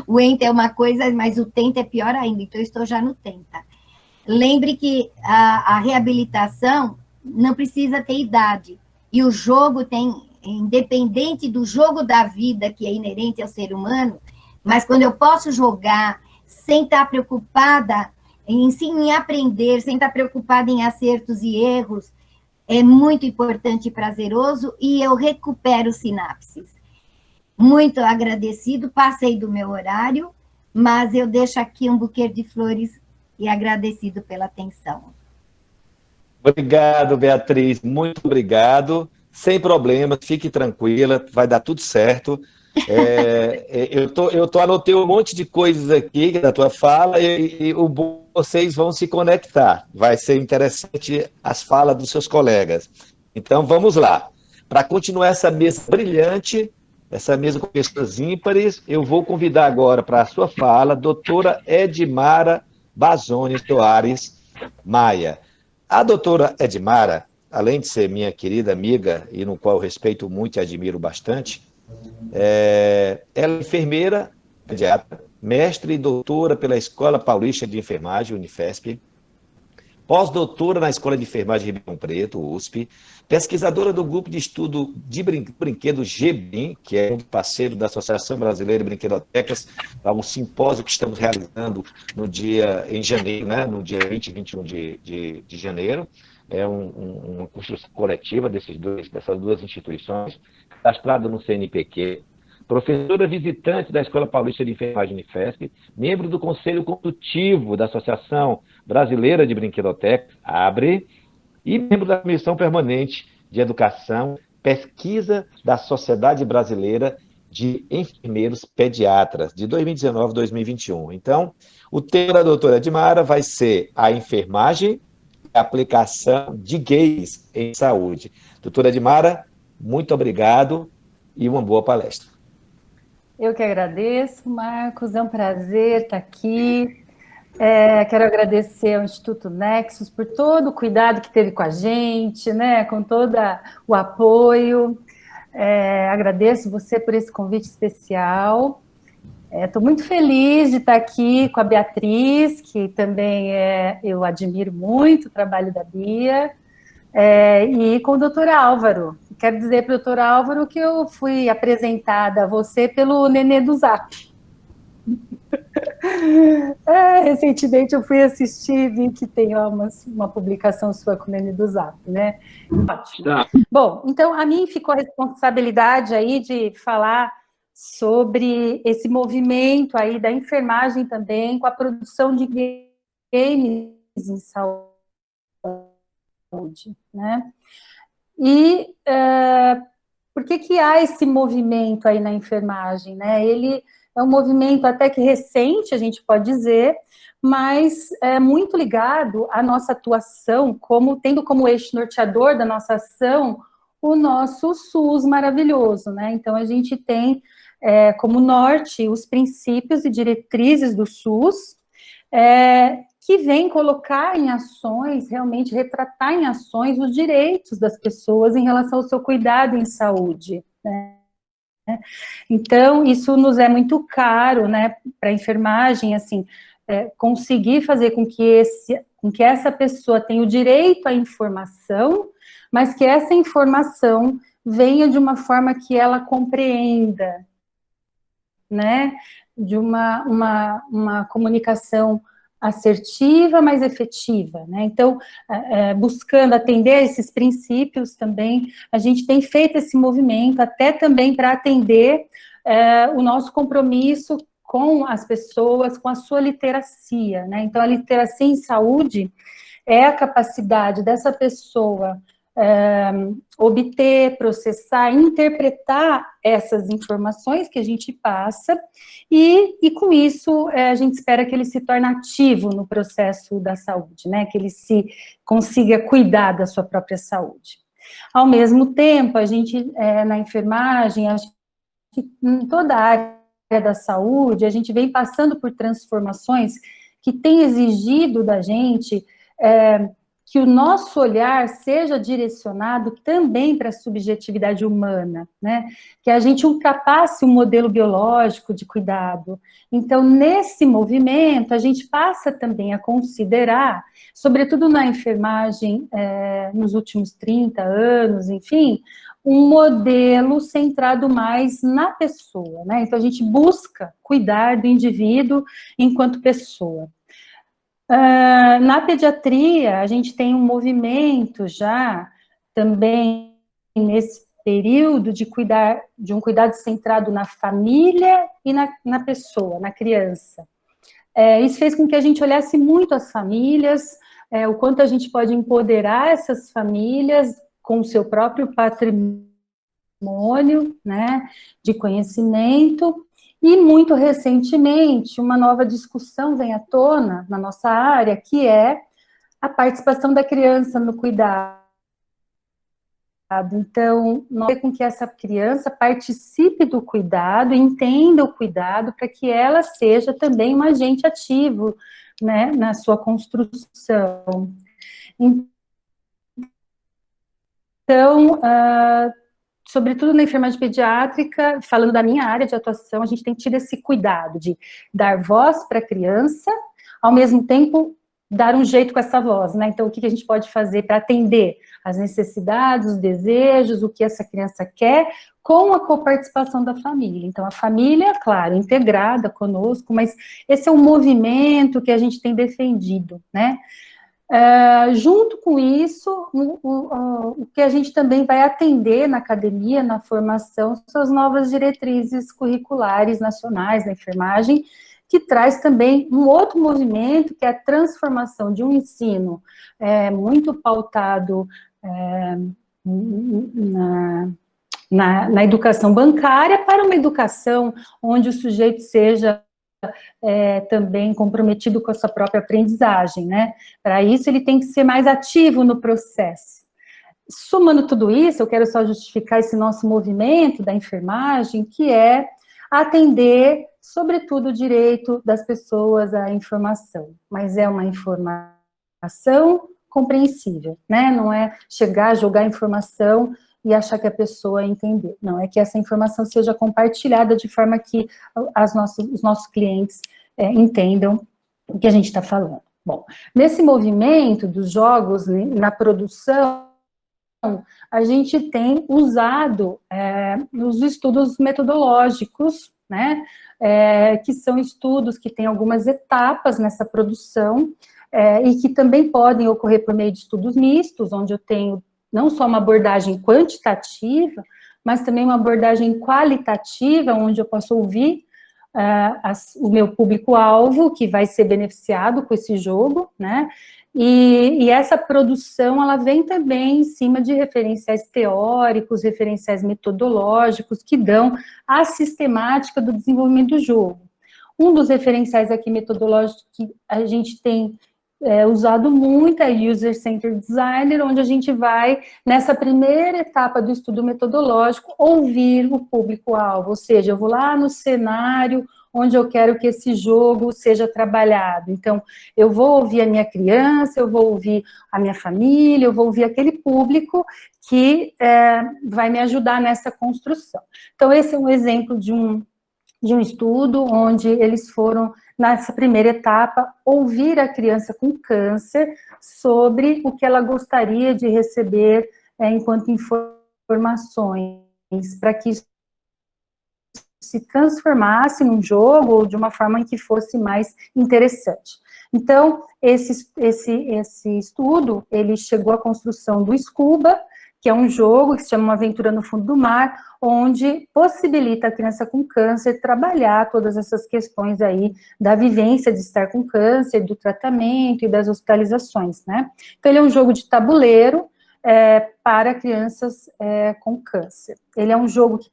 O ENTA é uma coisa, mas o TENTA é pior ainda, então eu estou já no TENTA. Lembre que a reabilitação não precisa ter idade, e o jogo tem, independente do jogo da vida, que é inerente ao ser humano, mas quando eu posso jogar sem estar preocupada em aprender, sem estar preocupada em acertos e erros, é muito importante e prazeroso, e eu recupero sinapses. Muito agradecido, passei do meu horário, mas eu deixo aqui um buquê de flores e agradecido pela atenção. Obrigado, Beatriz, muito obrigado. Sem problema, fique tranquila, vai dar tudo certo. Anotei um monte de coisas aqui da tua fala e vocês vão se conectar. Vai ser interessante as falas dos seus colegas. Então, vamos lá. Para continuar essa mesa brilhante, essa mesa com pessoas ímpares, eu vou convidar agora para a sua fala a doutora Edmara Bazones Soares Maia. A doutora Edmara, além de ser minha querida amiga, e no qual eu respeito muito e admiro bastante, ela é enfermeira, pediatra, mestre e doutora pela Escola Paulista de Enfermagem, Unifesp, pós-doutora na Escola de Enfermagem de Ribeirão Preto, USP, pesquisadora do grupo de estudo de brinquedos GBIM, que é um parceiro da Associação Brasileira de Brinquedotecas, para um simpósio que estamos realizando em janeiro, né, no dia 20 e 21 de janeiro. É uma construção coletiva dessas duas instituições, cadastrada no CNPq, professora visitante da Escola Paulista de Enfermagem Unifesp, membro do Conselho Consultivo da Associação Brasileira de Brinquedotecas, ABRE, e membro da Comissão Permanente de Educação, Pesquisa da Sociedade Brasileira de Enfermeiros Pediatras, de 2019 a 2021. Então, o tema da doutora Edmara vai ser a enfermagem e a aplicação de gays em saúde. Doutora Edmara, muito obrigado e uma boa palestra. Eu que agradeço, Marcos, é um prazer estar aqui. Quero agradecer ao Instituto Nexus por todo o cuidado que teve com a gente, né, com todo o apoio. Agradeço você por esse convite especial. Estou muito feliz de estar aqui com a Beatriz, que também eu admiro muito o trabalho da Bia, e com o doutor Álvaro. Quero dizer para o doutor Álvaro que eu fui apresentada a você pelo Nenê do Zap. Recentemente eu fui assistir e vi que tem uma publicação sua com o Nenê do Zap, né? Tá. Bom, então a mim ficou a responsabilidade aí de falar sobre esse movimento aí da enfermagem também, com a produção de games em saúde, né? E por que há esse movimento aí na enfermagem, né? Ele é um movimento até que recente, a gente pode dizer, mas é muito ligado à nossa atuação, tendo como eixo norteador da nossa ação o nosso SUS maravilhoso, né? Então, a gente tem como norte os princípios e diretrizes do SUS, que vem colocar em ações, realmente retratar em ações os direitos das pessoas em relação ao seu cuidado em saúde, né? Então, isso nos é muito caro, né, para a enfermagem, assim, conseguir fazer com que essa pessoa tenha o direito à informação, mas que essa informação venha de uma forma que ela compreenda, né, de uma comunicação assertiva, mas efetiva, né? Então, buscando atender esses princípios também, a gente tem feito esse movimento até também para atender o nosso compromisso com as pessoas, com a sua literacia, né? Então, a literacia em saúde é a capacidade dessa pessoa obter, processar, interpretar essas informações que a gente passa e com isso a gente espera que ele se torne ativo no processo da saúde, né, que ele consiga cuidar da sua própria saúde. Ao mesmo tempo, a gente na enfermagem, acho que em toda a área da saúde, a gente vem passando por transformações que tem exigido da gente que o nosso olhar seja direcionado também para a subjetividade humana, né? Que a gente ultrapasse o modelo biológico de cuidado. Então, nesse movimento, a gente passa também a considerar, sobretudo na enfermagem, nos últimos 30 anos, enfim, um modelo centrado mais na pessoa, né? Então, a gente busca cuidar do indivíduo enquanto pessoa. Na pediatria, a gente tem um movimento já também nesse período de um cuidado centrado na família e na pessoa, na criança. Isso fez com que a gente olhasse muito as famílias, o quanto a gente pode empoderar essas famílias com o seu próprio patrimônio, né, de conhecimento. E, muito recentemente, uma nova discussão vem à tona na nossa área, que é a participação da criança no cuidado. Então, nós temos com que essa criança participe do cuidado, entenda o cuidado, para que ela seja também um agente ativo, né, na sua construção. Então, sobretudo na enfermagem pediátrica, falando da minha área de atuação, a gente tem tido esse cuidado de dar voz para a criança, ao mesmo tempo dar um jeito com essa voz, né? Então, o que a gente pode fazer para atender as necessidades, os desejos, o que essa criança quer, com a coparticipação da família. Então, a família, claro, integrada conosco, mas esse é um movimento que a gente tem defendido, né? Junto com isso, o que a gente também vai atender na academia, na formação, são as novas diretrizes curriculares nacionais da enfermagem, que traz também um outro movimento, que é a transformação de um ensino muito pautado na educação bancária para uma educação onde o sujeito seja também comprometido com a sua própria aprendizagem, né? Para isso, ele tem que ser mais ativo no processo. Somando tudo isso, eu quero só justificar esse nosso movimento da enfermagem, que é atender, sobretudo, o direito das pessoas à informação, mas é uma informação compreensível, né? Não é chegar, jogar informação e achar que a pessoa entendeu. Não, é que essa informação seja compartilhada de forma que os nossos clientes entendam o que a gente está falando. Bom, nesse movimento dos jogos na produção, a gente tem usado os estudos metodológicos, né, que são estudos que têm algumas etapas nessa produção, e que também podem ocorrer por meio de estudos mistos, onde eu tenho não só uma abordagem quantitativa, mas também uma abordagem qualitativa, onde eu posso ouvir o meu público-alvo, que vai ser beneficiado com esse jogo, né? E essa produção, ela vem também em cima de referenciais teóricos, referenciais metodológicos, que dão a sistemática do desenvolvimento do jogo. Um dos referenciais aqui metodológicos que a gente tem usado muito é User Centered Designer, onde a gente vai, nessa primeira etapa do estudo metodológico, ouvir o público-alvo, ou seja, eu vou lá no cenário onde eu quero que esse jogo seja trabalhado. Então, eu vou ouvir a minha criança, eu vou ouvir a minha família, eu vou ouvir aquele público que vai me ajudar nessa construção. Então, esse é um exemplo de um estudo onde eles foram, nessa primeira etapa, ouvir a criança com câncer sobre o que ela gostaria de receber enquanto informações, para que isso se transformasse num jogo ou de uma forma em que fosse mais interessante. Então, esse estudo, ele chegou à construção do Scuba, que é um jogo que se chama Uma Aventura no Fundo do Mar, onde possibilita a criança com câncer trabalhar todas essas questões aí da vivência de estar com câncer, do tratamento e das hospitalizações, né? Então, ele é um jogo de tabuleiro para crianças com câncer. Ele é um jogo que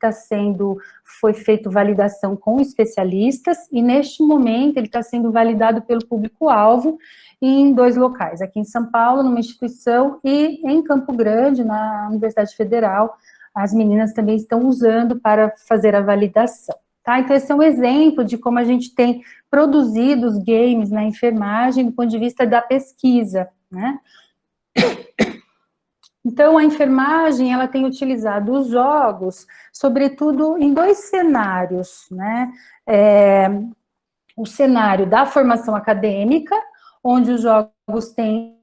foi feito validação com especialistas, e neste momento ele está sendo validado pelo público-alvo em 2 locais, aqui em São Paulo, numa instituição, e em Campo Grande, na Universidade Federal, as meninas também estão usando para fazer a validação. Tá? Então, esse é um exemplo de como a gente tem produzido os games na enfermagem do ponto de vista da pesquisa, né? Então, a enfermagem, ela tem utilizado os jogos, sobretudo em 2 cenários, né? O cenário da formação acadêmica, onde os jogos têm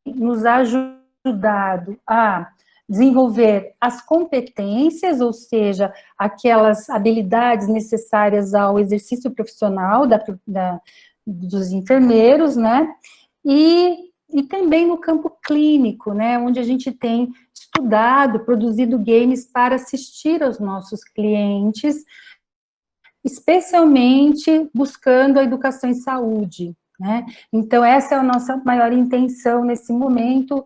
nos ajudado a desenvolver as competências, ou seja, aquelas habilidades necessárias ao exercício profissional dos enfermeiros, né? E também no campo clínico, né? Onde a gente tem estudado, produzido games para assistir aos nossos clientes, especialmente buscando a educação em saúde, né? Então, essa é a nossa maior intenção nesse momento,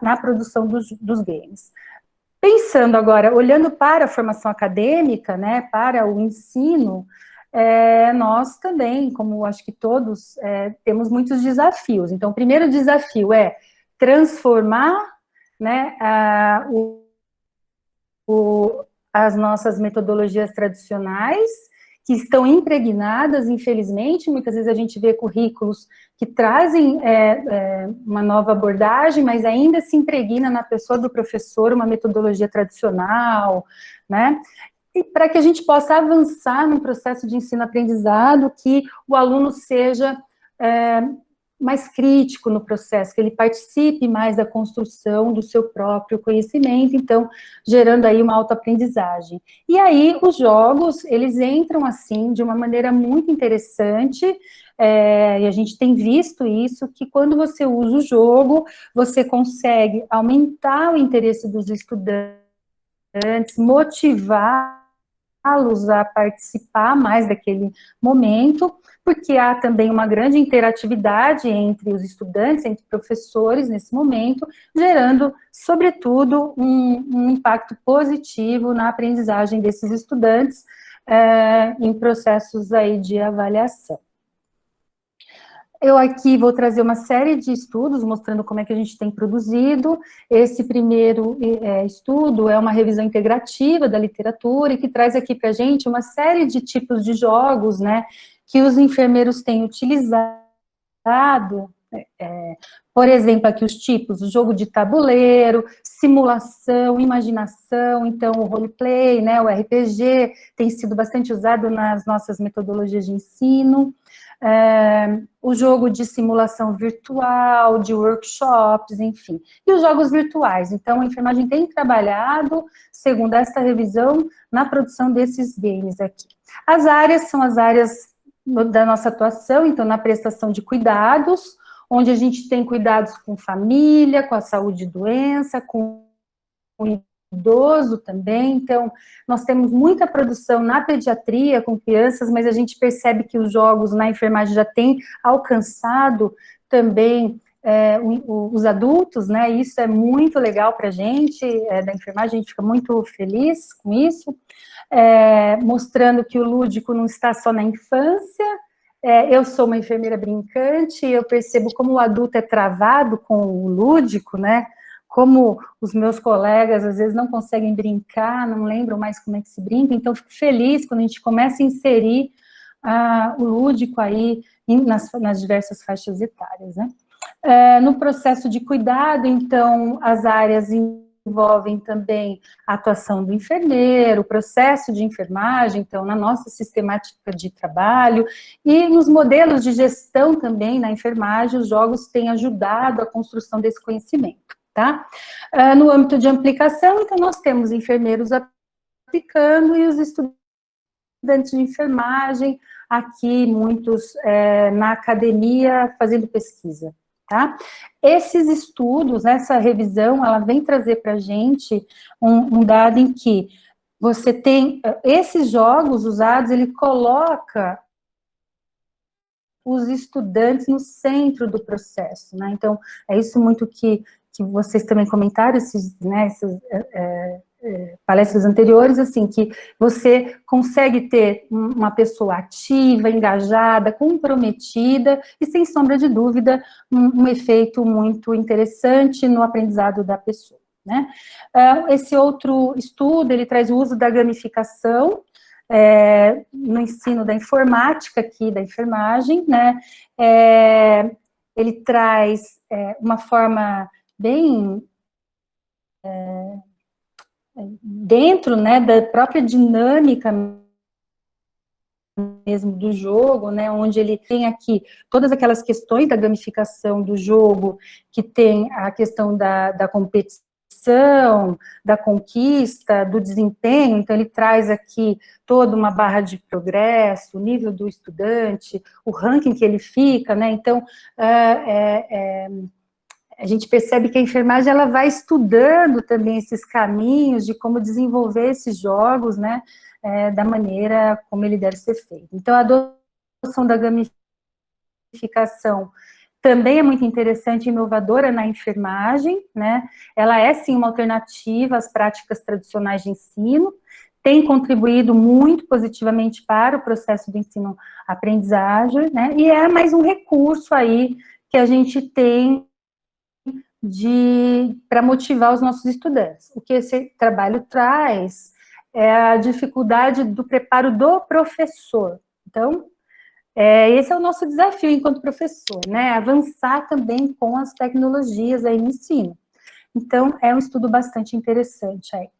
na produção dos games. Pensando agora, olhando para a formação acadêmica, né, para o ensino, nós também, como acho que todos, temos muitos desafios. Então, o primeiro desafio é transformar, né, as nossas metodologias tradicionais, que estão impregnadas, infelizmente, muitas vezes a gente vê currículos que trazem uma nova abordagem, mas ainda se impregna na pessoa do professor uma metodologia tradicional, né? E para que a gente possa avançar num processo de ensino-aprendizado, que o aluno seja mais crítico no processo, que ele participe mais da construção do seu próprio conhecimento, então, gerando aí uma autoaprendizagem. E aí, os jogos, eles entram, assim, de uma maneira muito interessante, e a gente tem visto isso, que quando você usa o jogo, você consegue aumentar o interesse dos estudantes, motivá-los a participar mais daquele momento, porque há também uma grande interatividade entre os estudantes, entre professores nesse momento, gerando, sobretudo, um impacto positivo na aprendizagem desses estudantes em processos aí de avaliação. Eu aqui vou trazer uma série de estudos mostrando como é que a gente tem produzido. Esse primeiro estudo é uma revisão integrativa da literatura e que traz aqui para a gente uma série de tipos de jogos, né, que os enfermeiros têm utilizado. Por exemplo, aqui os tipos, o jogo de tabuleiro, simulação, imaginação, então o roleplay, né, o RPG, tem sido bastante usado nas nossas metodologias de ensino. O jogo de simulação virtual, de workshops, enfim. E os jogos virtuais. Então, a enfermagem tem trabalhado, segundo esta revisão, na produção desses games aqui. As áreas são as áreas da nossa atuação, então, na prestação de cuidados, onde a gente tem cuidados com família, com a saúde e doença, com o idoso também. Então, nós temos muita produção na pediatria com crianças, mas a gente percebe que os jogos na enfermagem já têm alcançado também os adultos, né? Isso é muito legal para a gente, da enfermagem, a gente fica muito feliz com isso, mostrando que o lúdico não está só na infância. Eu sou uma enfermeira brincante, eu percebo como o adulto é travado com o lúdico, né? Como os meus colegas, às vezes, não conseguem brincar, não lembram mais como é que se brinca, então, fico feliz quando a gente começa a inserir o lúdico aí nas diversas faixas etárias, né? No processo de cuidado, então, as áreas envolvem também a atuação do enfermeiro, o processo de enfermagem, então, na nossa sistemática de trabalho, e nos modelos de gestão também na enfermagem, os jogos têm ajudado a construção desse conhecimento. Tá? No âmbito de aplicação, então, nós temos enfermeiros aplicando e os estudantes de enfermagem, aqui muitos na academia fazendo pesquisa, tá? Esses estudos, essa revisão, ela vem trazer para a gente um dado em que você tem esses jogos usados, ele coloca os estudantes no centro do processo, né? Então, é isso muito que vocês também comentaram, essas palestras anteriores, assim, que você consegue ter uma pessoa ativa, engajada, comprometida, e sem sombra de dúvida, um efeito muito interessante no aprendizado da pessoa, né? Esse outro estudo, ele traz o uso da gamificação no ensino da informática aqui, da enfermagem, né, ele traz uma forma bem dentro, né, da própria dinâmica mesmo do jogo, né, onde ele tem aqui todas aquelas questões da gamificação do jogo, que tem a questão da competição, da conquista, do desempenho, então ele traz aqui toda uma barra de progresso, o nível do estudante, o ranking que ele fica, né, então a gente percebe que a enfermagem ela vai estudando também esses caminhos de como desenvolver esses jogos, né, da maneira como ele deve ser feito. Então, a adoção da gamificação também é muito interessante e inovadora na enfermagem, né, ela é, sim, uma alternativa às práticas tradicionais de ensino, tem contribuído muito positivamente para o processo do ensino-aprendizagem, né, e é mais um recurso aí que a gente tem para motivar os nossos estudantes. O que esse trabalho traz é a dificuldade do preparo do professor. Então, esse é o nosso desafio enquanto professor, né? Avançar também com as tecnologias aí no ensino. Então, é um estudo bastante interessante aí.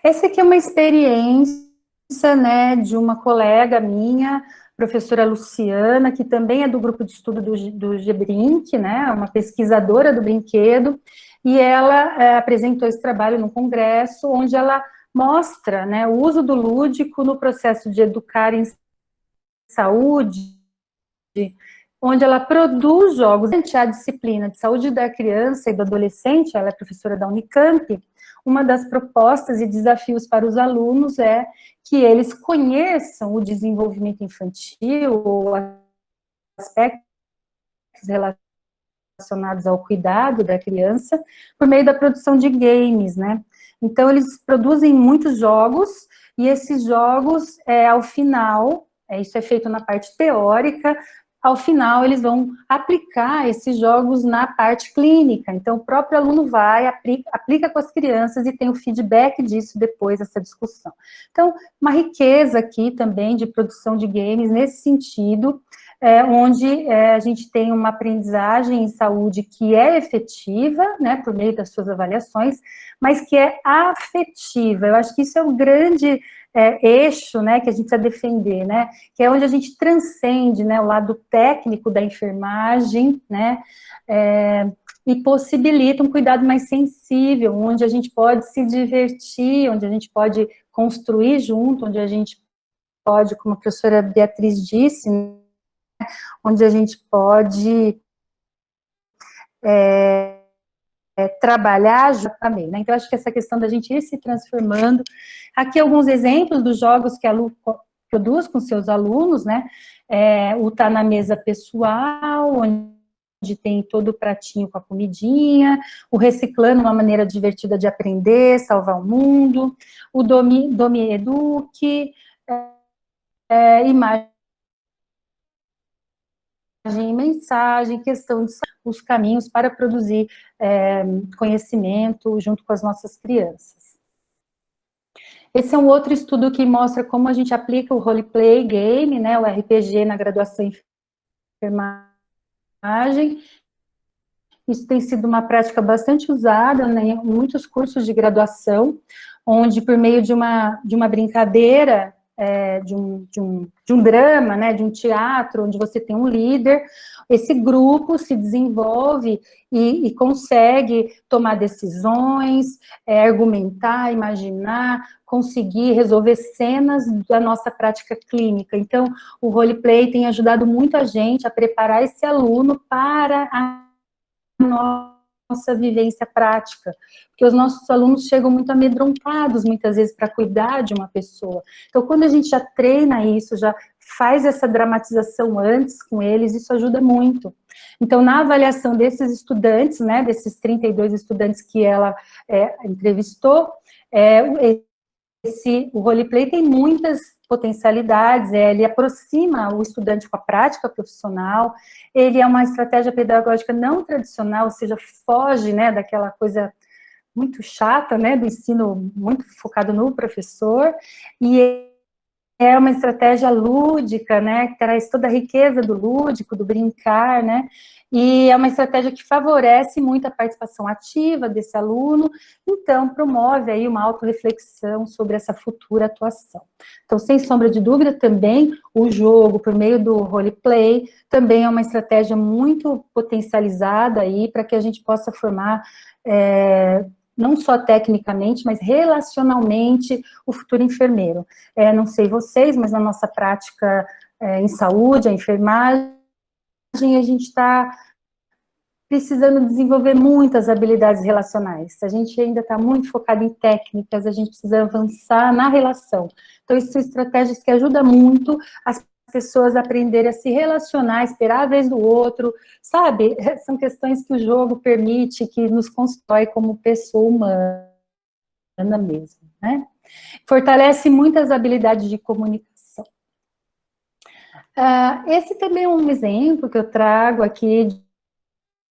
Essa aqui é uma experiência, né, de uma colega minha, professora Luciana, que também é do grupo de estudo do GBRINC, né, uma pesquisadora do brinquedo, e ela apresentou esse trabalho no congresso, onde ela mostra, né, o uso do lúdico no processo de educar em saúde, onde ela produz jogos durante a disciplina de saúde da criança e do adolescente. Ela é professora da Unicamp. Uma das propostas e desafios para os alunos é que eles conheçam o desenvolvimento infantil, ou aspectos relacionados ao cuidado da criança, por meio da produção de games, né? Então, eles produzem muitos jogos, e esses jogos, ao final, isso é feito na parte teórica, ao final eles vão aplicar esses jogos na parte clínica. Então, o próprio aluno vai, aplica com as crianças e tem o feedback disso depois, dessa discussão. Então, uma riqueza aqui também de produção de games nesse sentido, onde a gente tem uma aprendizagem em saúde que é efetiva, né, por meio das suas avaliações, mas que é afetiva. Eu acho que isso é um grande eixo, né, que a gente precisa defender, né, que é onde a gente transcende, né, o lado técnico da enfermagem, né, e possibilita um cuidado mais sensível, onde a gente pode se divertir, onde a gente pode construir junto, onde a gente pode, como a professora Beatriz disse, onde a gente pode trabalhar também, né? Então, acho que essa questão da gente ir se transformando. Aqui alguns exemplos dos jogos que a Lu produz com seus alunos, né? O Tá na Mesa Pessoal, onde tem todo o pratinho com a comidinha, o Reciclando, uma maneira divertida de aprender, salvar o mundo, o Domi Eduque, imagem e mensagem, questão de os caminhos para produzir conhecimento junto com as nossas crianças. Esse é um outro estudo que mostra como a gente aplica o roleplay game, né, o RPG na graduação em enfermagem. Isso tem sido uma prática bastante usada, né, em muitos cursos de graduação, onde por meio de uma brincadeira, de um drama, né, de um teatro, onde você tem um líder, esse grupo se desenvolve e consegue tomar decisões, argumentar, imaginar, conseguir resolver cenas da nossa prática clínica. Então, o roleplay tem ajudado muito a gente a preparar esse aluno para a nossa vivência prática, porque os nossos alunos chegam muito amedrontados, muitas vezes, para cuidar de uma pessoa. Então, quando a gente já treina isso, já faz essa dramatização antes com eles, isso ajuda muito. Então, na avaliação desses estudantes, né, desses 32 estudantes que ela entrevistou, o roleplay tem muitas potencialidades, ele aproxima o estudante com a prática profissional, ele é uma estratégia pedagógica não tradicional, ou seja, foge, né, daquela coisa muito chata, né, do ensino muito focado no professor, e é uma estratégia lúdica, né, que traz toda a riqueza do lúdico, do brincar, né, e é uma estratégia que favorece muito a participação ativa desse aluno, então promove aí uma autorreflexão sobre essa futura atuação. Então, sem sombra de dúvida, também o jogo, por meio do roleplay, também é uma estratégia muito potencializada aí para que a gente possa formar não só tecnicamente, mas relacionalmente, o futuro enfermeiro. Não sei vocês, mas na nossa prática em saúde, a enfermagem, a gente está precisando desenvolver muitas habilidades relacionais. A gente ainda está muito focado em técnicas, a gente precisa avançar na relação. Então, isso são estratégias que ajudam muito as pessoas a aprenderem a se relacionar, esperar a vez do outro, sabe? São questões que o jogo permite, que nos constrói como pessoa humana mesmo, né? Fortalece muitas habilidades de comunicação. Esse também é um exemplo que eu trago aqui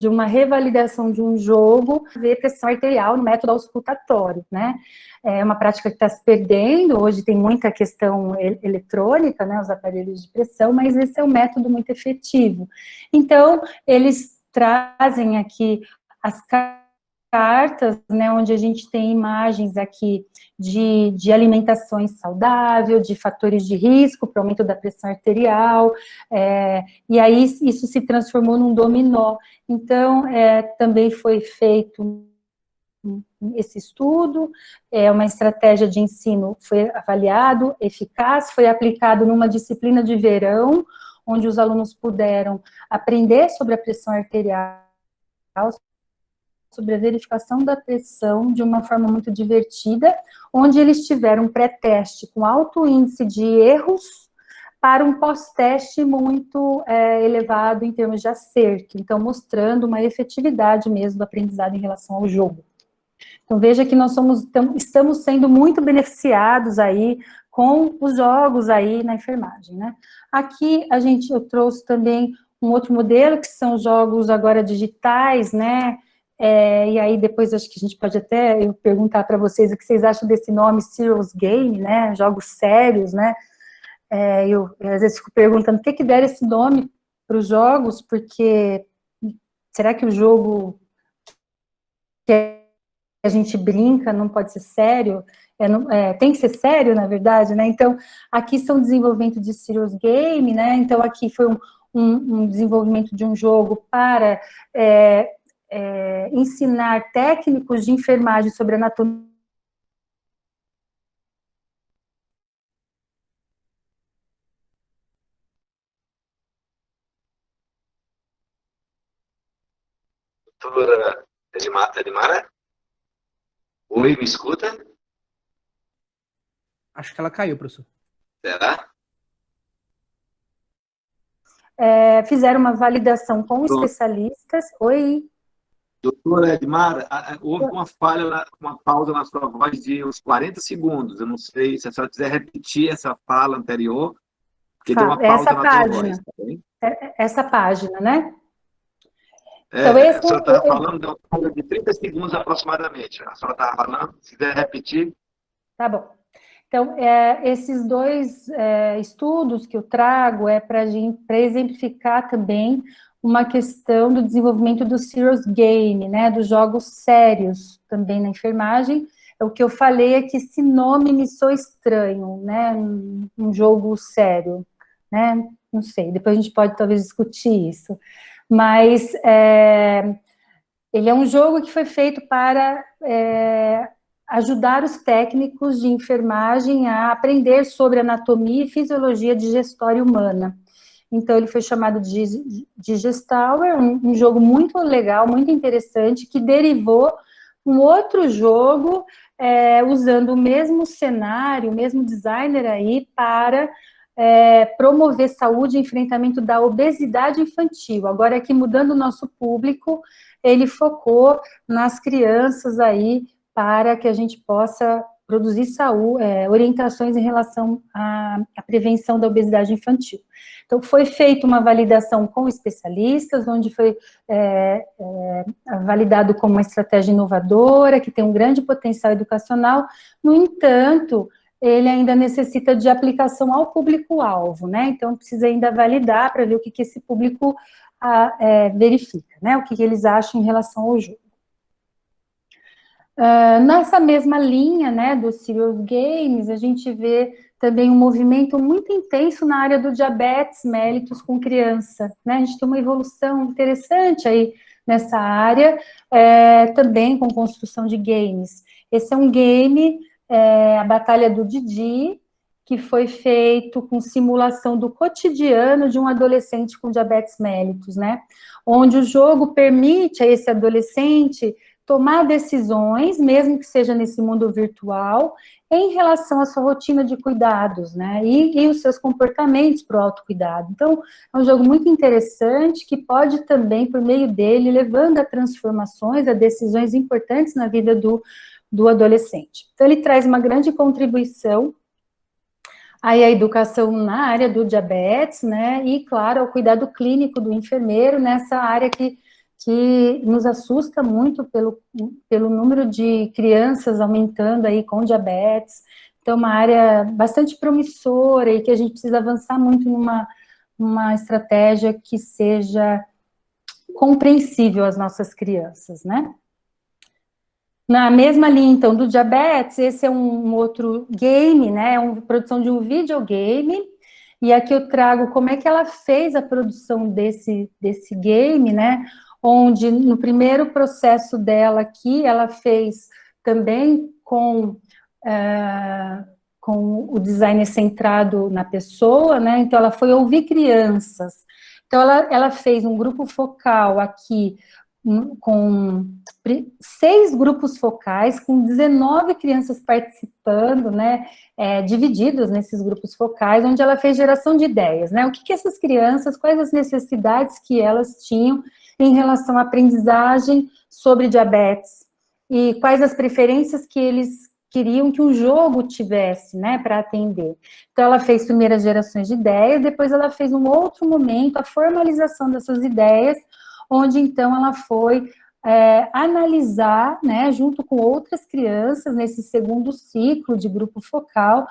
de uma revalidação de um jogo, ver pressão arterial no método auscultatório, né? É uma prática que está se perdendo, hoje tem muita questão eletrônica, né, os aparelhos de pressão, mas esse é um método muito efetivo. Então, eles trazem aqui as cartas, né, onde a gente tem imagens aqui de alimentação saudável, de fatores de risco para o aumento da pressão arterial, e aí isso se transformou num dominó. Então, também foi feito esse estudo, uma estratégia de ensino foi avaliado, eficaz, foi aplicado numa disciplina de verão, onde os alunos puderam aprender sobre a pressão arterial, sobre a verificação da pressão de uma forma muito divertida, onde eles tiveram um pré-teste com alto índice de erros para um pós-teste muito elevado em termos de acerto, então mostrando uma efetividade mesmo do aprendizado em relação ao jogo. Então veja que nós estamos sendo muito beneficiados aí com os jogos aí na enfermagem, né? Aqui eu trouxe também um outro modelo, que são os jogos agora digitais, né? E aí depois acho que a gente pode até perguntar para vocês o que vocês acham desse nome, Serious Game, né? Jogos sérios, né? Eu às vezes fico perguntando por que deram esse nome para os jogos, porque será que o jogo que a gente brinca não pode ser sério? Tem que ser sério, na verdade, né? Então, aqui são desenvolvimento de Serious Game, né? Então, aqui foi um desenvolvimento de um jogo para ensinar técnicos de enfermagem sobre anatomia. Doutora Elimara? Oi, me escuta? Acho que ela caiu, professor. Será? Fizeram uma validação com especialistas. Oi. Doutora Elimara, houve uma falha, uma pausa na sua voz de uns 40 segundos. Eu não sei se a senhora quiser repetir essa fala anterior, porque deu uma pausa na sua voz. Tá bem? Essa página, né? Então, A senhora estava falando de uma pausa de 30 segundos aproximadamente. A senhora estava falando, se quiser repetir. Tá bom. Então, esses dois estudos que eu trago para exemplificar também uma questão do desenvolvimento do serious game, né, dos jogos sérios também na enfermagem. O que eu falei é que esse nome me soa estranho, né, um jogo sério, né, não sei, depois a gente pode talvez discutir isso, mas ele é um jogo que foi feito para ajudar os técnicos de enfermagem a aprender sobre anatomia e fisiologia digestória humana. Então, ele foi chamado de Digestauer, um jogo muito legal, muito interessante, que derivou um outro jogo, usando o mesmo cenário, o mesmo designer aí, para promover saúde e enfrentamento da obesidade infantil. Agora, aqui, mudando o nosso público, ele focou nas crianças aí, para que a gente possa produzir orientações em relação à prevenção da obesidade infantil. Então, foi feita uma validação com especialistas, onde foi validado como uma estratégia inovadora, que tem um grande potencial educacional. No entanto, ele ainda necessita de aplicação ao público-alvo, né? Então, precisa ainda validar para ver o que esse público verifica, né? O que eles acham em relação ao jogo. Nessa mesma linha, né, dos serious games, a gente vê também um movimento muito intenso na área do diabetes mellitus com criança, né? A gente tem uma evolução interessante aí nessa área, também com construção de games. Esse é um game, a Batalha do Didi, que foi feito com simulação do cotidiano de um adolescente com diabetes mellitus, né? Onde o jogo permite a esse adolescente tomar decisões, mesmo que seja nesse mundo virtual, em relação à sua rotina de cuidados, né, e os seus comportamentos para o autocuidado. Então, é um jogo muito interessante, que pode também, por meio dele, levando a transformações, a decisões importantes na vida do adolescente. Então, ele traz uma grande contribuição aí a educação na área do diabetes, né, e, claro, ao cuidado clínico do enfermeiro, nessa área que nos assusta muito pelo número de crianças aumentando aí com diabetes. Então, uma área bastante promissora e que a gente precisa avançar muito numa estratégia que seja compreensível às nossas crianças, né? Na mesma linha, então, do diabetes, esse é um outro game, né? É uma produção de um videogame. E aqui eu trago como é que ela fez a produção desse game, né? Onde no primeiro processo dela aqui, ela fez também com o design centrado na pessoa, né? Então, ela foi ouvir crianças. Então, ela fez um grupo focal aqui, com 6 grupos focais, com 19 crianças participando, né, divididos nesses grupos focais, onde ela fez geração de ideias, né, o que essas crianças, quais as necessidades que elas tinham em relação à aprendizagem sobre diabetes, e quais as preferências que eles queriam que o jogo tivesse, né, para atender. Então, ela fez primeiras gerações de ideias, depois ela fez um outro momento, a formalização dessas ideias, onde, então, ela foi analisar, né, junto com outras crianças, nesse segundo ciclo de grupo focal,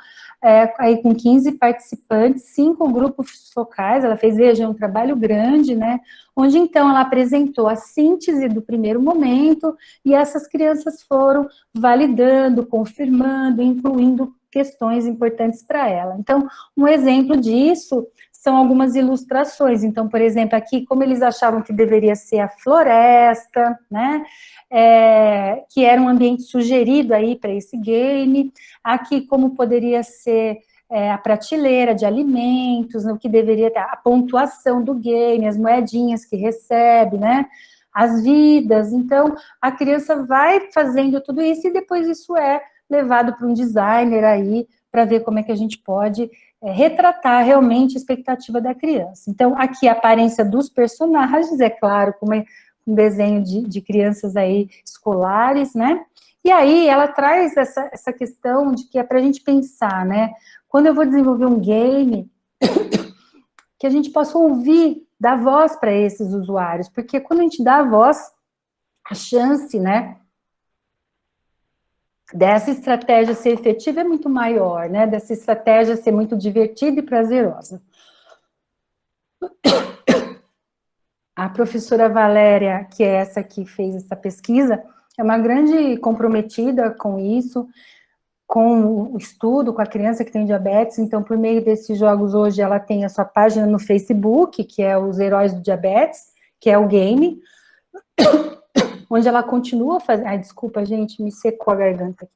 aí com 15 participantes, 5 grupos focais, ela fez, veja, um trabalho grande, né, onde, então, ela apresentou a síntese do primeiro momento, e essas crianças foram validando, confirmando, incluindo questões importantes para ela. Então, um exemplo disso são algumas ilustrações. Então, por exemplo, aqui, como eles achavam que deveria ser a floresta, né, que era um ambiente sugerido aí para esse game. Aqui, como poderia ser a prateleira de alimentos, o que deveria ter, a pontuação do game, as moedinhas que recebe, né, as vidas. Então, a criança vai fazendo tudo isso e depois isso é levado para um designer aí, para ver como é que a gente pode retratar realmente a expectativa da criança. Então, aqui a aparência dos personagens, é claro, como é um desenho de crianças aí escolares, né? E aí ela traz essa questão de que é para a gente pensar, né? Quando eu vou desenvolver um game, que a gente possa ouvir, dar voz para esses usuários, porque quando a gente dá a voz, a chance, né, dessa estratégia ser efetiva é muito maior, né? Dessa estratégia ser muito divertida e prazerosa. A professora Valéria, que é essa que fez essa pesquisa, é uma grande comprometida com isso, com o estudo, com a criança que tem diabetes. Então, por meio desses jogos, hoje ela tem a sua página no Facebook, que é os Heróis do Diabetes, que é o game, onde ela continua fazendo... Ai, desculpa, gente, me secou a garganta aqui.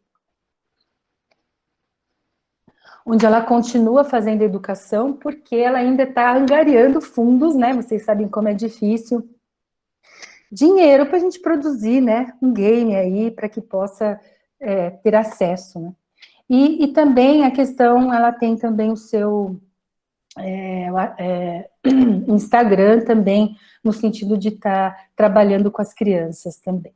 Onde ela continua fazendo educação, porque ela ainda está angariando fundos, né? Vocês sabem como é difícil. Dinheiro para a gente produzir, né? Um game aí, para que possa ter acesso, né? E também a questão, ela tem também o seu Instagram também, no sentido de estar trabalhando com as crianças também.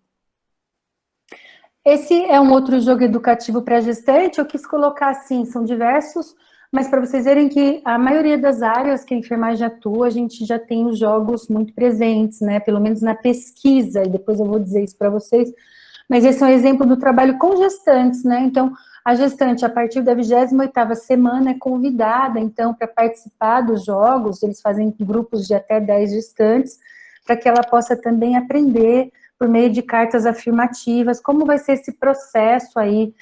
Esse é um outro jogo educativo para gestante. Eu quis colocar assim, são diversos, mas para vocês verem que a maioria das áreas que a enfermagem atua, a gente já tem os jogos muito presentes, né? Pelo menos na pesquisa, e depois eu vou dizer isso para vocês. Mas esse é um exemplo do trabalho com gestantes, né? Então, a gestante, a partir da 28ª semana, é convidada, então, para participar dos jogos. Eles fazem grupos de até 10 gestantes, para que ela possa também aprender, por meio de cartas afirmativas, como vai ser esse processo aí,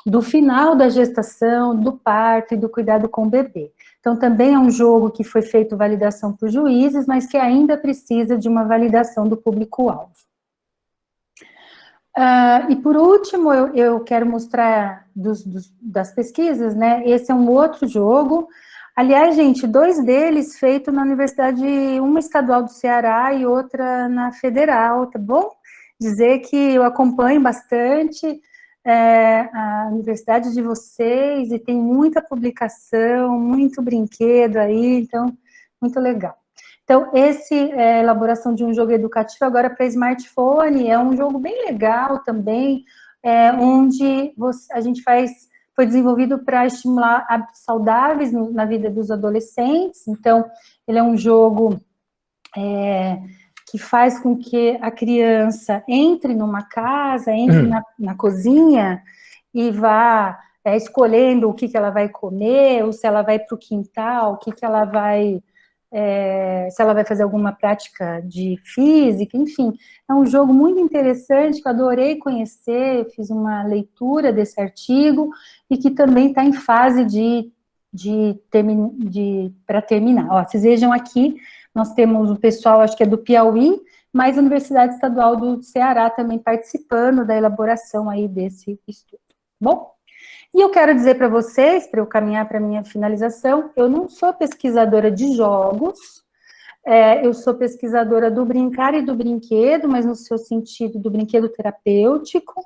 do final da gestação, do parto e do cuidado com o bebê. Então, também é um jogo que foi feito validação por juízes, mas que ainda precisa de uma validação do público-alvo. E por último, eu quero mostrar das pesquisas, né? Esse é um outro jogo. Aliás, gente, 2 deles feitos na universidade, uma estadual do Ceará e outra na federal, tá bom? Dizer que eu acompanho bastante a universidade de vocês e tem muita publicação, muito brinquedo aí, então, muito legal. Então, esse é a elaboração de um jogo educativo agora para smartphone, é um jogo bem legal também, onde a gente foi desenvolvido para estimular hábitos saudáveis na vida dos adolescentes. Então, ele é um jogo que faz com que a criança entre numa casa, entre na cozinha e vá escolhendo o que ela vai comer, ou se ela vai para o quintal, se ela vai fazer alguma prática de física, enfim. É um jogo muito interessante, que eu adorei conhecer, fiz uma leitura desse artigo, e que também está em fase para terminar. Ó, vocês vejam aqui, nós temos o pessoal, acho que é do Piauí, mas a Universidade Estadual do Ceará também participando da elaboração aí desse estudo. Bom? E eu quero dizer para vocês, para eu caminhar para a minha finalização, eu não sou pesquisadora de jogos, eu sou pesquisadora do brincar e do brinquedo, mas no seu sentido do brinquedo terapêutico,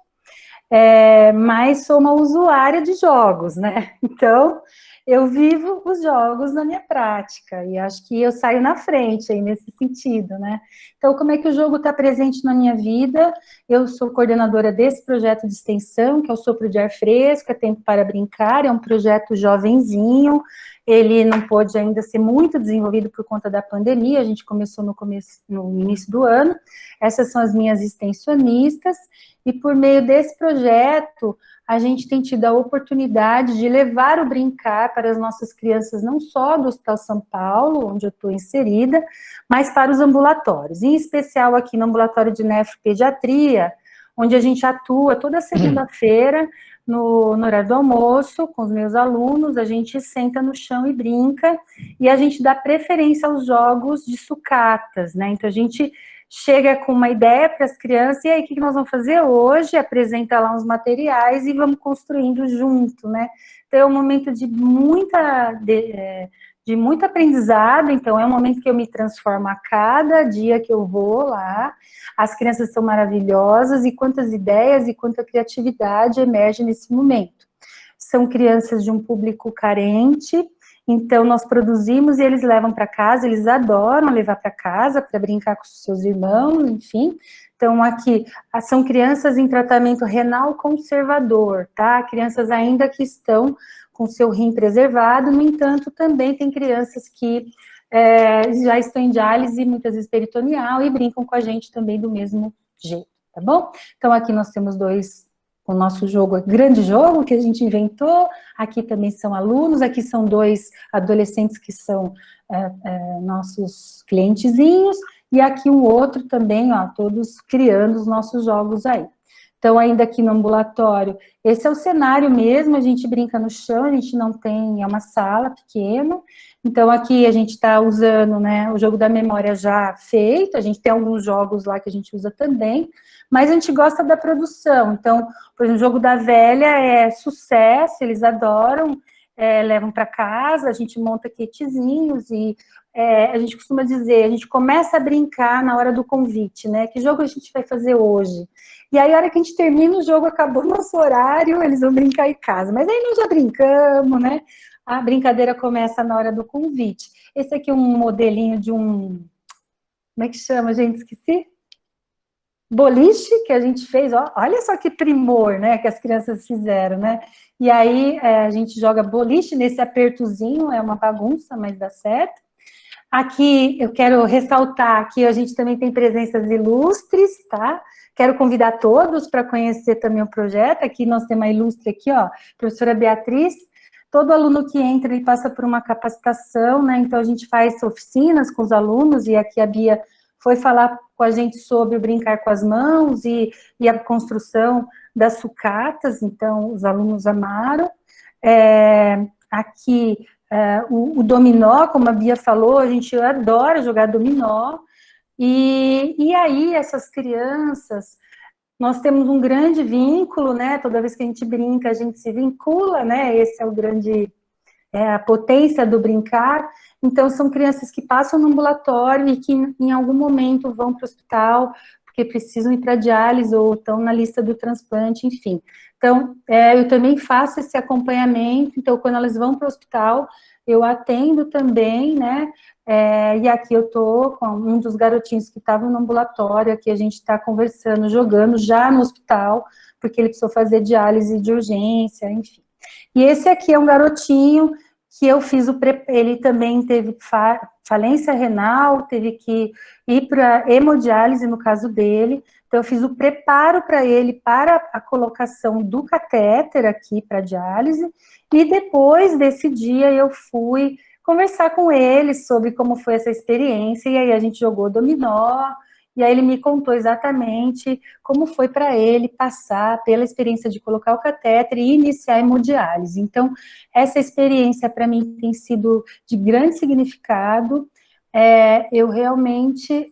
mas sou uma usuária de jogos, né? Então, eu vivo os jogos na minha prática, e acho que eu saio na frente aí nesse sentido, né? Então, como é que o jogo está presente na minha vida? Eu sou coordenadora desse projeto de extensão, que é o Sopro de Ar Fresco, é Tempo para Brincar, é um projeto jovenzinho, ele não pôde ainda ser muito desenvolvido por conta da pandemia, a gente começou no início do ano. Essas são as minhas extensionistas, e por meio desse projeto, a gente tem tido a oportunidade de levar o brincar para as nossas crianças, não só do Hospital São Paulo, onde eu estou inserida, mas para os ambulatórios, em especial aqui no ambulatório de nefropediatria, onde a gente atua toda segunda-feira, no horário do almoço, com os meus alunos, a gente senta no chão e brinca, e a gente dá preferência aos jogos de sucatas, né? Então, a gente chega com uma ideia para as crianças, e aí, o que nós vamos fazer hoje? Apresenta lá uns materiais e vamos construindo junto, né? Então, é um momento de muito aprendizado, então é um momento que eu me transformo a cada dia que eu vou lá. As crianças são maravilhosas, e quantas ideias e quanta criatividade emerge nesse momento. São crianças de um público carente, então nós produzimos e eles levam para casa, eles adoram levar para casa, para brincar com seus irmãos, enfim. Então aqui, são crianças em tratamento renal conservador, tá? Crianças ainda que estão com seu rim preservado, no entanto, também tem crianças que já estão em diálise, muitas vezes peritoneal, e brincam com a gente também do mesmo jeito, tá bom? Então aqui nós temos o nosso jogo, grande jogo que a gente inventou, aqui também são alunos, aqui são 2 adolescentes que são nossos clientezinhos, e aqui um outro também, ó, todos criando os nossos jogos aí. Então, ainda aqui no ambulatório, esse é o cenário mesmo, a gente brinca no chão, a gente não tem, é uma sala pequena, então aqui a gente está usando, né, o jogo da memória já feito, a gente tem alguns jogos lá que a gente usa também, mas a gente gosta da produção. Então, por exemplo, o jogo da velha é sucesso, eles adoram, levam para casa, a gente monta kitzinhos e a gente costuma dizer, a gente começa a brincar na hora do convite, né? Que jogo a gente vai fazer hoje? E aí, a hora que a gente termina o jogo, acabou o nosso horário, eles vão brincar em casa. Mas aí nós já brincamos, né? A brincadeira começa na hora do convite. Esse aqui é um modelinho de um... Como é que chama, gente? Esqueci? boliche que a gente fez, ó, olha só que primor, né, que as crianças fizeram, né? E aí a gente joga boliche nesse apertozinho, é uma bagunça, mas dá certo. Aqui eu quero ressaltar que a gente também tem presenças ilustres, tá? Quero convidar todos para conhecer também o projeto. Aqui nós temos uma ilustre aqui, ó, professora Beatriz. Todo aluno que entra, ele passa por uma capacitação, né? Então a gente faz oficinas com os alunos, e aqui a Bia foi falar com a gente sobre o brincar com as mãos e a construção das sucatas, então os alunos amaram. Aqui o dominó, como a Bia falou, a gente adora jogar dominó, e aí essas crianças, nós temos um grande vínculo, né, toda vez que a gente brinca, a gente se vincula, né, esse é o grande, a potência do brincar. Então são crianças que passam no ambulatório e que em algum momento vão para o hospital, porque precisam ir para diálise ou estão na lista do transplante, enfim. Então, eu também faço esse acompanhamento, então quando elas vão para o hospital, eu atendo também, né, e aqui eu estou com um dos garotinhos que estavam no ambulatório, aqui a gente está conversando, jogando já no hospital, porque ele precisou fazer diálise de urgência, enfim. E esse aqui é um garotinho que eu fiz ele também teve falência renal, teve que ir para hemodiálise no caso dele, então eu fiz o preparo para ele para a colocação do catéter aqui para diálise, e depois desse dia eu fui conversar com ele sobre como foi essa experiência, e aí a gente jogou dominó, e aí ele me contou exatamente como foi para ele passar pela experiência de colocar o catéter e iniciar a hemodiálise. Então, essa experiência para mim tem sido de grande significado. Eu realmente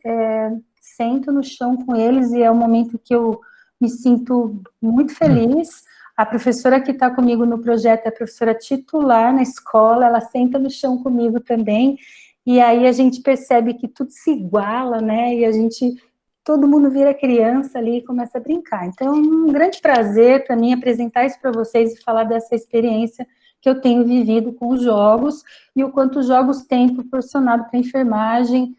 sento no chão com eles e é um momento que eu me sinto muito feliz. A professora que está comigo no projeto é a professora titular na escola, ela senta no chão comigo também. E aí a gente percebe que tudo se iguala, né, e todo mundo vira criança ali e começa a brincar. Então, é um grande prazer para mim apresentar isso para vocês e falar dessa experiência que eu tenho vivido com os jogos, e o quanto os jogos têm proporcionado para a enfermagem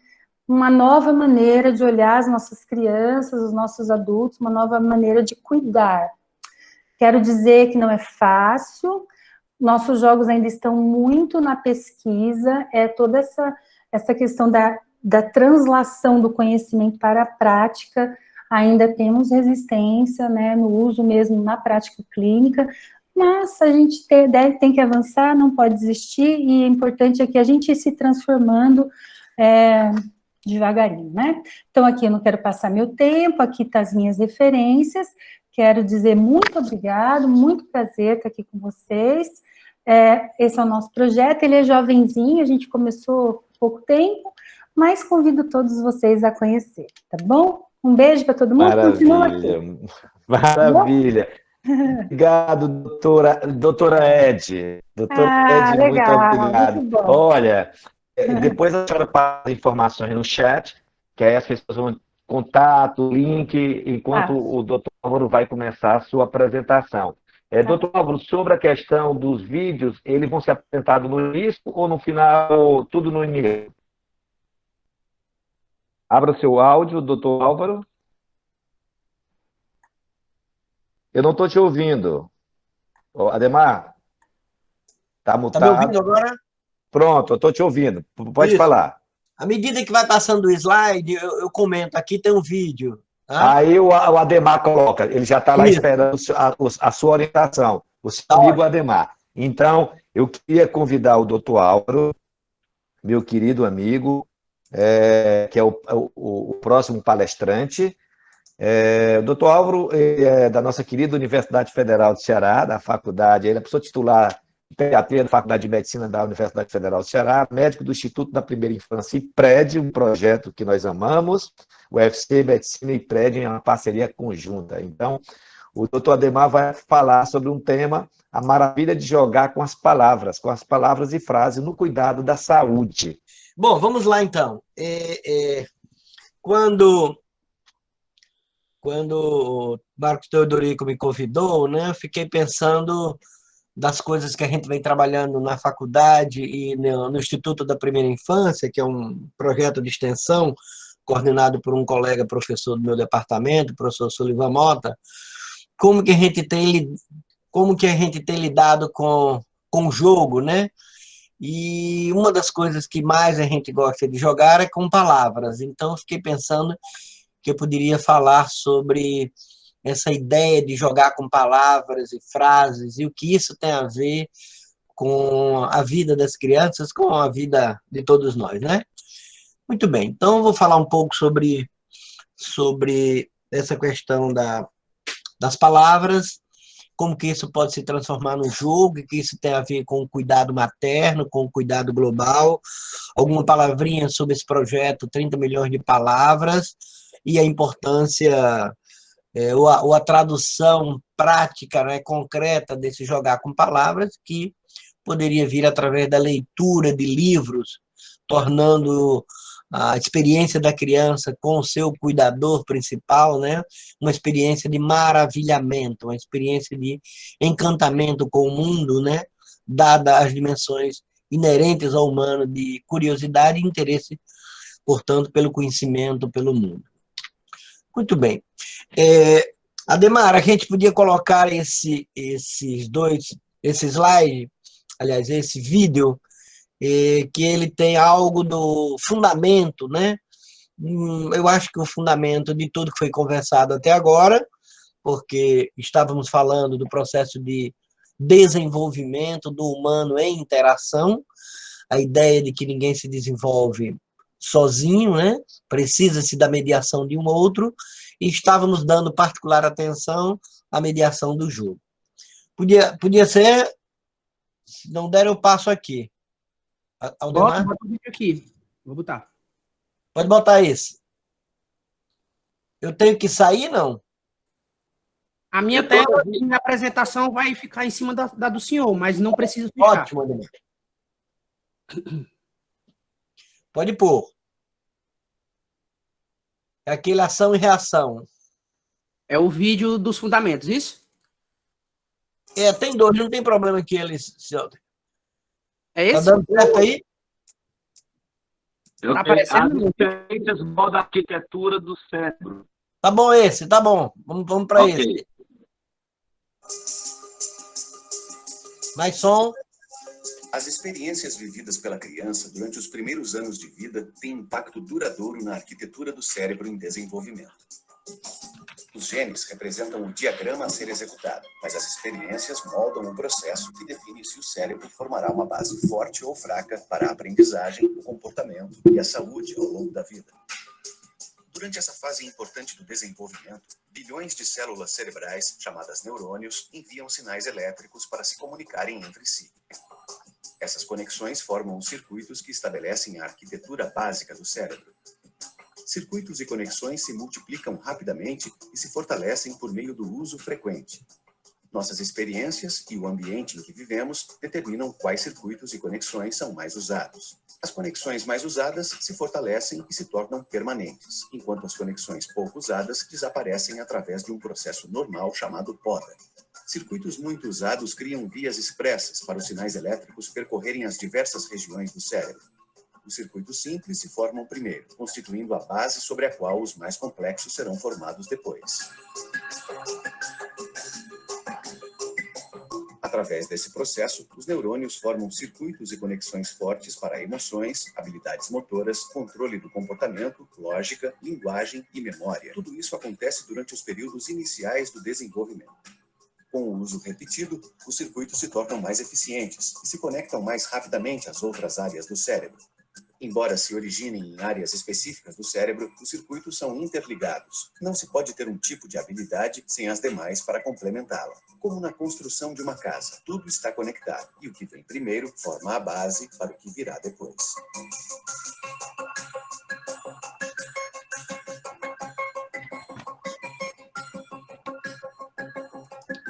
uma nova maneira de olhar as nossas crianças, os nossos adultos, uma nova maneira de cuidar. Quero dizer que não é fácil. Nossos jogos ainda estão muito na pesquisa, toda essa questão da translação do conhecimento para a prática, ainda temos resistência, né, no uso mesmo na prática clínica, mas a gente tem que avançar, não pode desistir, e o importante é que a gente ir se transformando devagarinho, né? Então aqui eu não quero passar meu tempo, aqui estão as minhas referências, quero dizer muito obrigado, muito prazer estar aqui com vocês. Esse é o nosso projeto, ele é jovenzinho, a gente começou há pouco tempo, mas convido todos vocês a conhecer, tá bom? Um beijo para todo mundo, continua aqui. Maravilha. Obrigado, doutora Ed. Doutora Ed, legal, muito obrigado. muito bom. Olha, depois a senhora passa informações no chat, que aí as pessoas vão contato, link, enquanto o doutor Álvaro vai começar a sua apresentação. Doutor Álvaro, sobre a questão dos vídeos, eles vão ser apresentados no início ou no final, tudo no início? Abra o seu áudio, doutor Álvaro. Eu não estou te ouvindo. Ademar, está mutado. Está me ouvindo agora? Pronto, eu estou te ouvindo. Pode falar. À medida que vai passando o slide, eu comento. Aqui tem um vídeo. Tá? Aí o Ademar coloca, ele já está lá esperando a sua orientação, o seu amigo Ademar. Então, eu queria convidar o doutor Álvaro, meu querido amigo, que é o próximo palestrante. O doutor Álvaro é da nossa querida Universidade Federal do Ceará, da faculdade, ele é professor titular de pediatria da Faculdade de Medicina da Universidade Federal do Ceará, médico do Instituto da Primeira Infância e PRED, um projeto que nós amamos, o UFC, Medicina e PRED em uma parceria conjunta. Então, o doutor Ademar vai falar sobre um tema, a maravilha de jogar com as palavras e frases no cuidado da saúde. Bom, vamos lá então. Quando o Marcos Teodorico me convidou, né, eu fiquei pensando das coisas que a gente vem trabalhando na faculdade e no Instituto da Primeira Infância, que é um projeto de extensão coordenado por um colega professor do meu departamento, o professor Sullivan Mota, como que a gente tem lidado com o jogo, né? E uma das coisas que mais a gente gosta de jogar é com palavras. Então, eu fiquei pensando que eu poderia falar sobre essa ideia de jogar com palavras e frases e o que isso tem a ver com a vida das crianças, com a vida de todos nós, né? Muito bem, então eu vou falar um pouco sobre essa questão das palavras, como que isso pode se transformar no jogo, e que isso tem a ver com o cuidado materno, com o cuidado global, alguma palavrinha sobre esse projeto 30 milhões de palavras, e a importância, ou a tradução prática, né, concreta desse jogar com palavras, que poderia vir através da leitura de livros, tornando a experiência da criança com o seu cuidador principal, né, uma experiência de maravilhamento, uma experiência de encantamento com o mundo, né, dada as dimensões inerentes ao humano de curiosidade e interesse, portanto, pelo conhecimento, pelo mundo. Muito bem. Ademar, a gente podia colocar esse slide, aliás, esse vídeo, que ele tem algo do fundamento, né? Eu acho que o fundamento de tudo que foi conversado até agora, porque estávamos falando do processo de desenvolvimento do humano em interação, a ideia de que ninguém se desenvolve sozinho, né? Precisa-se da mediação de um outro, e estávamos dando particular atenção à mediação do jogo. Podia ser, se não der, eu passo aqui. Bota o vídeo aqui. Vou botar. Pode botar esse. Eu tenho que sair, não? A minha tela de apresentação vai ficar em cima da do senhor, mas não precisa ficar. Ótimo, Ademar. Pode pôr. É aquele ação e reação. É o vídeo dos fundamentos, isso? Tem dois, não tem problema que eles... É esse? Tá dando certo aí? Tá aparecendo as mal da arquitetura do cérebro. Tá bom esse, tá bom. Vamos para esse. Mais som. As experiências vividas pela criança durante os primeiros anos de vida têm impacto duradouro na arquitetura do cérebro em desenvolvimento. Os genes representam o diagrama a ser executado, mas as experiências moldam o processo que define se o cérebro formará uma base forte ou fraca para a aprendizagem, o comportamento e a saúde ao longo da vida. Durante essa fase importante do desenvolvimento, bilhões de células cerebrais, chamadas neurônios, enviam sinais elétricos para se comunicarem entre si. Essas conexões formam os circuitos que estabelecem a arquitetura básica do cérebro. Circuitos e conexões se multiplicam rapidamente e se fortalecem por meio do uso frequente. Nossas experiências e o ambiente em que vivemos determinam quais circuitos e conexões são mais usados. As conexões mais usadas se fortalecem e se tornam permanentes, enquanto as conexões pouco usadas desaparecem através de um processo normal chamado poda. Circuitos muito usados criam vias expressas para os sinais elétricos percorrerem as diversas regiões do cérebro. Os circuitos simples se formam primeiro, constituindo a base sobre a qual os mais complexos serão formados depois. Através desse processo, os neurônios formam circuitos e conexões fortes para emoções, habilidades motoras, controle do comportamento, lógica, linguagem e memória. Tudo isso acontece durante os períodos iniciais do desenvolvimento. Com o uso repetido, os circuitos se tornam mais eficientes e se conectam mais rapidamente às outras áreas do cérebro. Embora se originem em áreas específicas do cérebro, os circuitos são interligados. Não se pode ter um tipo de habilidade sem as demais para complementá-la. Como na construção de uma casa, tudo está conectado, e o que vem primeiro forma a base para o que virá depois.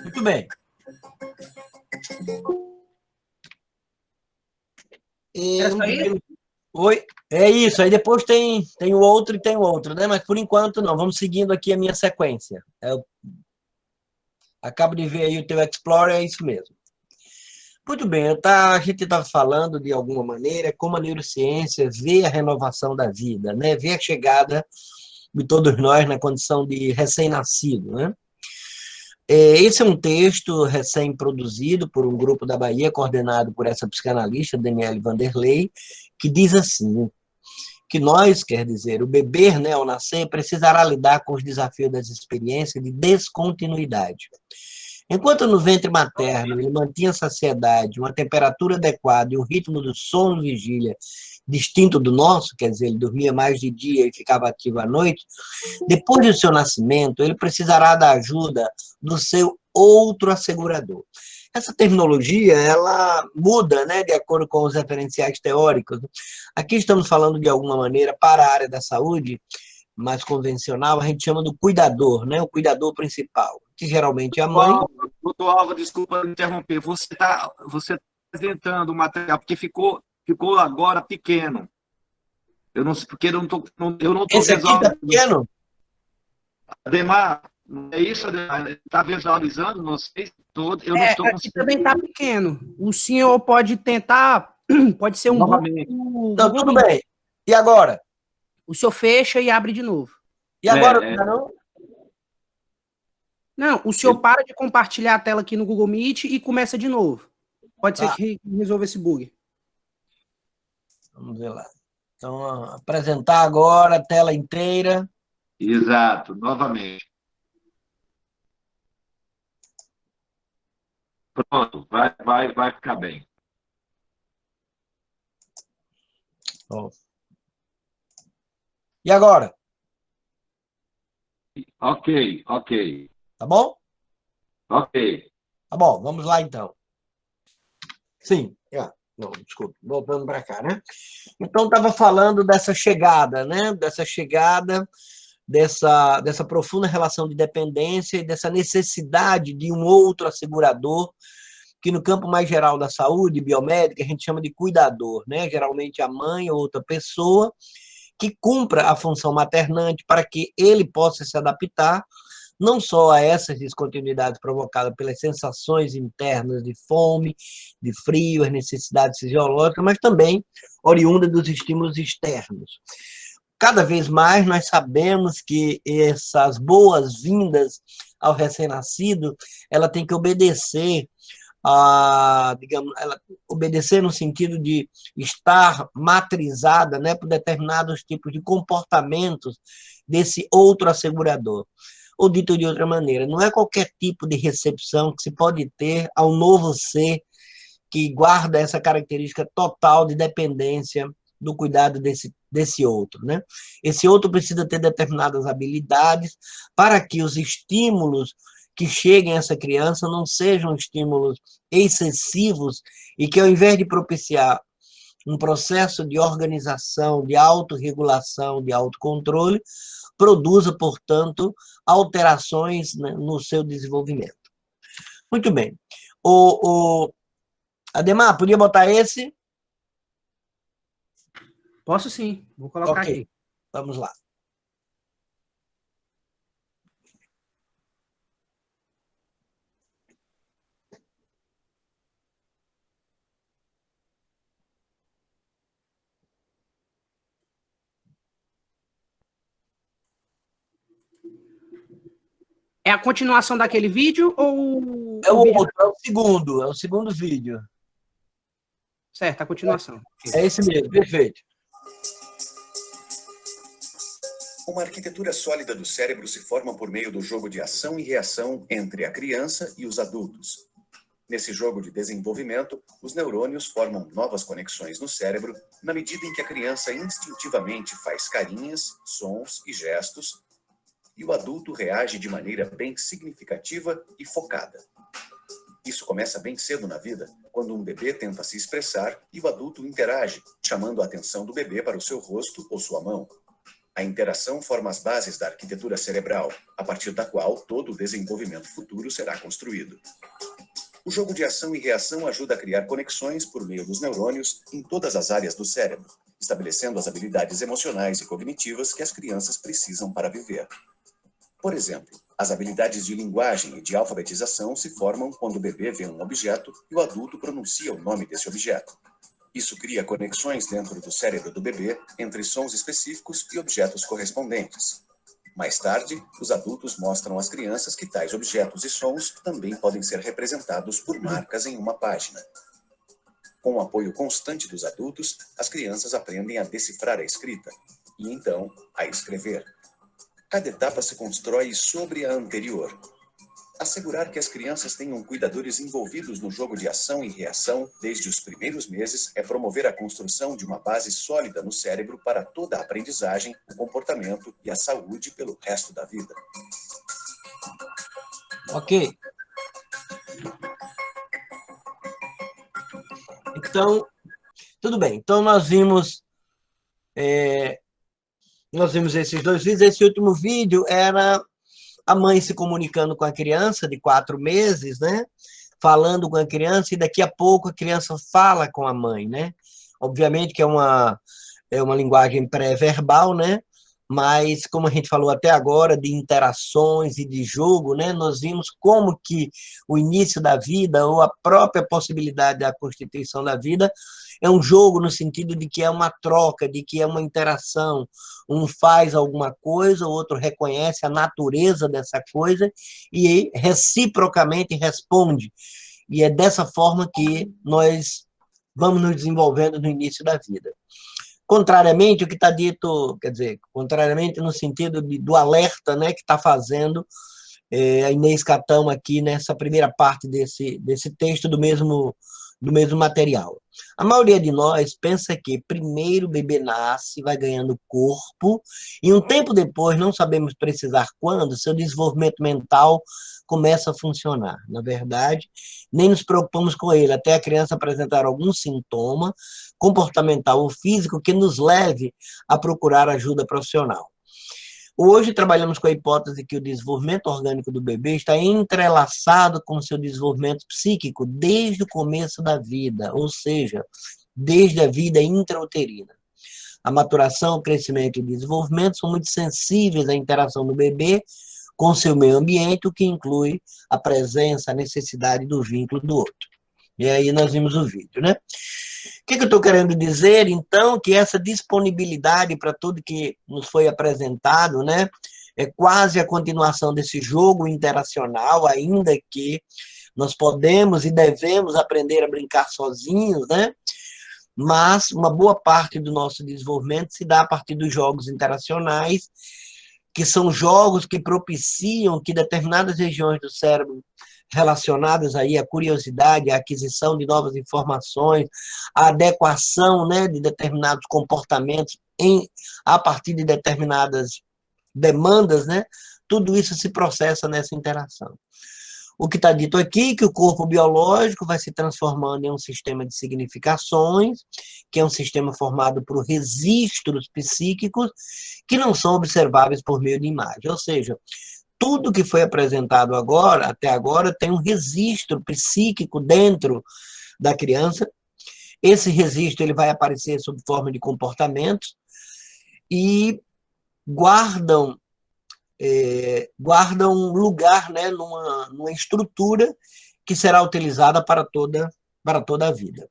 Muito bem. Oi, é isso, aí depois tem o outro e tem o outro, né? Mas por enquanto não, vamos seguindo aqui a minha sequência. Eu acabo de ver aí o teu Explorer, é isso mesmo. Muito bem, a gente estava falando, de alguma maneira, como a neurociência vê a renovação da vida, né? Vê a chegada de todos nós na condição de recém-nascido, né? Esse é um texto recém-produzido por um grupo da Bahia, coordenado por essa psicanalista, Daniele Vanderlei, que diz assim, que nós, quer dizer, o bebê, né, ao nascer, precisará lidar com os desafios das experiências de descontinuidade. Enquanto no ventre materno ele mantinha a saciedade, uma temperatura adequada e um ritmo do sono-vigília distinto do nosso, quer dizer, ele dormia mais de dia e ficava ativo à noite, depois do seu nascimento, ele precisará da ajuda do seu outro assegurador. Essa terminologia, ela muda, né, de acordo com os referenciais teóricos. Aqui estamos falando, de alguma maneira, para a área da saúde, mais convencional, a gente chama do cuidador, né, o cuidador principal, que geralmente é a mãe. Doutor Álvaro, desculpa interromper, você tá apresentando o material, porque ficou agora pequeno. Eu não sei, porque eu não tô Esse aqui está pequeno? Ademar, não é isso, Ademar? Está visualizando? Não sei, eu não estou conseguindo. Também está pequeno. O senhor pode tentar, pode ser um... Novamente. Não, tudo bem. E agora? O senhor fecha e abre de novo. E agora, não? Não, o senhor para de compartilhar a tela aqui no Google Meet e começa de novo. Pode ser que resolva esse bug. Vamos ver lá. Então, apresentar agora a tela inteira. Exato, novamente. Pronto, vai ficar bem. Bom. E agora? Ok. Tá bom? Ok. Tá bom, vamos lá então. Sim. Não, desculpa, voltando para cá, né? Então, estava falando dessa chegada, né? Dessa profunda relação de dependência e dessa necessidade de um outro assegurador, que no campo mais geral da saúde biomédica a gente chama de cuidador, né? Geralmente a mãe ou outra pessoa que cumpra a função maternante para que ele possa se adaptar não só a essas descontinuidades provocadas pelas sensações internas de fome, de frio, as necessidades fisiológicas, mas também oriundas dos estímulos externos. Cada vez mais nós sabemos que essas boas-vindas ao recém-nascido, ela tem que obedecer obedecer no sentido de estar matrizada, né, por determinados tipos de comportamentos desse outro assegurador. Ou dito de outra maneira, não é qualquer tipo de recepção que se pode ter ao novo ser que guarda essa característica total de dependência do cuidado desse outro, né? Esse outro precisa ter determinadas habilidades para que os estímulos que cheguem a essa criança não sejam estímulos excessivos e que, ao invés de propiciar um processo de organização, de autorregulação, de autocontrole, produza, portanto, alterações, né, no seu desenvolvimento. Muito bem. Ademar, podia botar esse? Posso sim, vou colocar aqui. Vamos lá. É a continuação daquele vídeo ou... É o segundo vídeo. Certo, a continuação. É esse mesmo, perfeito. Uma arquitetura sólida do cérebro se forma por meio do jogo de ação e reação entre a criança e os adultos. Nesse jogo de desenvolvimento, os neurônios formam novas conexões no cérebro na medida em que a criança instintivamente faz carinhas, sons e gestos, e o adulto reage de maneira bem significativa e focada. Isso começa bem cedo na vida, quando um bebê tenta se expressar e o adulto interage, chamando a atenção do bebê para o seu rosto ou sua mão. A interação forma as bases da arquitetura cerebral, a partir da qual todo o desenvolvimento futuro será construído. O jogo de ação e reação ajuda a criar conexões por meio dos neurônios em todas as áreas do cérebro, estabelecendo as habilidades emocionais e cognitivas que as crianças precisam para viver. Por exemplo, as habilidades de linguagem e de alfabetização se formam quando o bebê vê um objeto e o adulto pronuncia o nome desse objeto. Isso cria conexões dentro do cérebro do bebê entre sons específicos e objetos correspondentes. Mais tarde, os adultos mostram às crianças que tais objetos e sons também podem ser representados por marcas em uma página. Com o apoio constante dos adultos, as crianças aprendem a decifrar a escrita e, então, a escrever. Cada etapa se constrói sobre a anterior. Assegurar que as crianças tenham cuidadores envolvidos no jogo de ação e reação desde os primeiros meses é promover a construção de uma base sólida no cérebro para toda a aprendizagem, o comportamento e a saúde pelo resto da vida. Ok. Então, tudo bem. Então, nós vimos esses dois vídeos. Esse último vídeo era a mãe se comunicando com a criança de 4 meses, né? Falando com a criança, e daqui a pouco a criança fala com a mãe, né? Obviamente que é uma linguagem pré-verbal, né? Mas, como a gente falou até agora, de interações e de jogo, né? Nós vimos como que o início da vida, ou a própria possibilidade da constituição da vida, é um jogo no sentido de que é uma troca, de que é uma interação. Um faz alguma coisa, o outro reconhece a natureza dessa coisa e reciprocamente responde. E é dessa forma que nós vamos nos desenvolvendo no início da vida. Contrariamente ao que está dito, quer dizer, contrariamente no sentido do alerta, né, que está fazendo a Inês Catão aqui nessa primeira parte desse texto do mesmo material. A maioria de nós pensa que primeiro o bebê nasce, vai ganhando corpo, e um tempo depois, não sabemos precisar quando, seu desenvolvimento mental começa a funcionar. Na verdade, nem nos preocupamos com ele, até a criança apresentar algum sintoma comportamental ou físico que nos leve a procurar ajuda profissional. Hoje, trabalhamos com a hipótese que o desenvolvimento orgânico do bebê está entrelaçado com o seu desenvolvimento psíquico desde o começo da vida, ou seja, desde a vida intrauterina. A maturação, o crescimento e o desenvolvimento são muito sensíveis à interação do bebê com o seu meio ambiente, o que inclui a presença, a necessidade do vínculo do outro. E aí nós vimos o vídeo, né? O que eu estou querendo dizer, então, que essa disponibilidade para tudo que nos foi apresentado, né, é quase a continuação desse jogo interacional, ainda que nós podemos e devemos aprender a brincar sozinhos, né? Mas uma boa parte do nosso desenvolvimento se dá a partir dos jogos interacionais, que são jogos que propiciam que determinadas regiões do cérebro relacionadas aí à curiosidade, à aquisição de novas informações, à adequação, né, de determinados comportamentos a partir de determinadas demandas, né, tudo isso se processa nessa interação. O que está dito aqui é que o corpo biológico vai se transformando em um sistema de significações, que é um sistema formado por registros psíquicos que não são observáveis por meio de imagem, ou seja, tudo que foi apresentado até agora, tem um registro psíquico dentro da criança. Esse registro ele vai aparecer sob forma de comportamentos e guardam lugar, né, numa estrutura que será utilizada para toda a vida.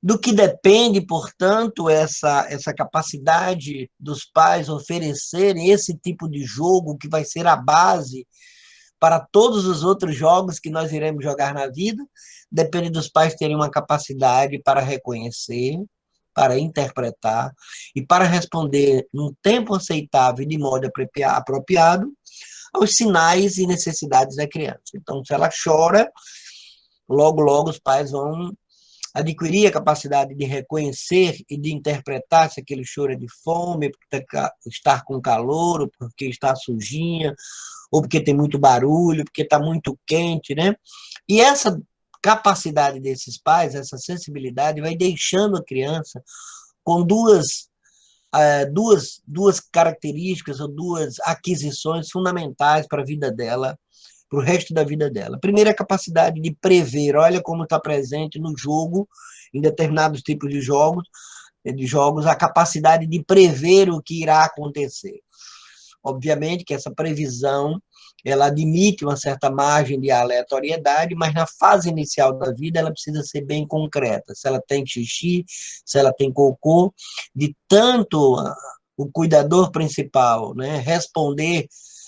Do que depende, portanto, essa capacidade dos pais oferecerem esse tipo de jogo que vai ser a base para todos os outros jogos que nós iremos jogar na vida, depende dos pais terem uma capacidade para reconhecer, para interpretar e para responder num tempo aceitável e de modo apropriado aos sinais e necessidades da criança. Então, se ela chora, logo, logo os pais vão adquirir a capacidade de reconhecer e de interpretar se aquele choro é de fome, porque está com calor, ou porque está sujinha, ou porque tem muito barulho, porque está muito quente, né? E essa capacidade desses pais, essa sensibilidade, vai deixando a criança com duas características ou duas aquisições fundamentais para a vida dela, para o resto da vida dela. Primeiro, a capacidade de prever, olha como está presente no jogo, em determinados tipos de jogos, a capacidade de prever o que irá acontecer. Obviamente que essa previsão, ela admite uma certa margem de aleatoriedade, mas na fase inicial da vida ela precisa ser bem concreta. Se ela tem xixi, se ela tem cocô, de tanto o cuidador principal, né, responder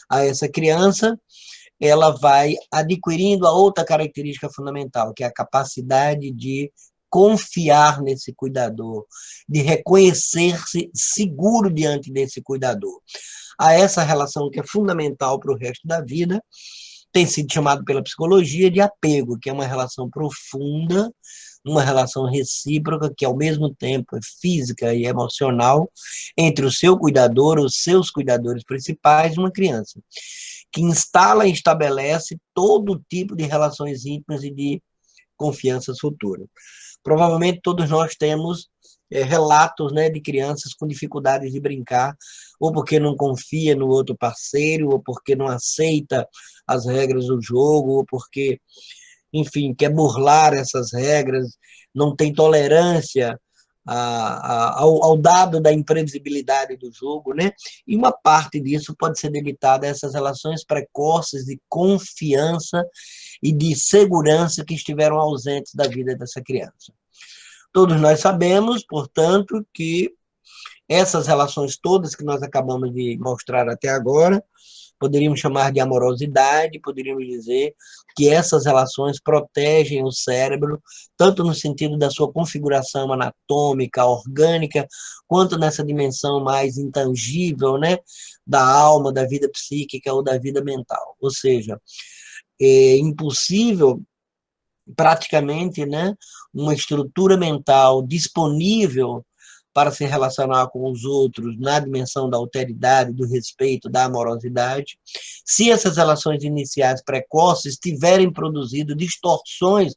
a essa criança, ela vai adquirindo a outra característica fundamental, que é a capacidade de confiar nesse cuidador, de reconhecer-se seguro diante desse cuidador. A essa relação que é fundamental para o resto da vida, tem sido chamado pela psicologia de apego, que é uma relação profunda, uma relação recíproca, que ao mesmo tempo é física e emocional, entre o seu cuidador, os seus cuidadores principais e uma criança, que instala e estabelece todo tipo de relações íntimas e de confianças futuras. Provavelmente todos nós temos relatos, né, de crianças com dificuldades de brincar, ou porque não confia no outro parceiro, ou porque não aceita as regras do jogo, ou porque, enfim, quer burlar essas regras, não tem tolerância ao dado da imprevisibilidade do jogo, né? E uma parte disso pode ser debitada a essas relações precoces de confiança e de segurança que estiveram ausentes da vida dessa criança. Todos nós sabemos, portanto, que essas relações todas que nós acabamos de mostrar até agora, poderíamos chamar de amorosidade, poderíamos dizer que essas relações protegem o cérebro, tanto no sentido da sua configuração anatômica, orgânica, quanto nessa dimensão mais intangível, né, da alma, da vida psíquica ou da vida mental. Ou seja, é impossível praticamente, né, uma estrutura mental disponível para se relacionar com os outros na dimensão da alteridade, do respeito, da amorosidade, se essas relações iniciais precoces tiverem produzido distorções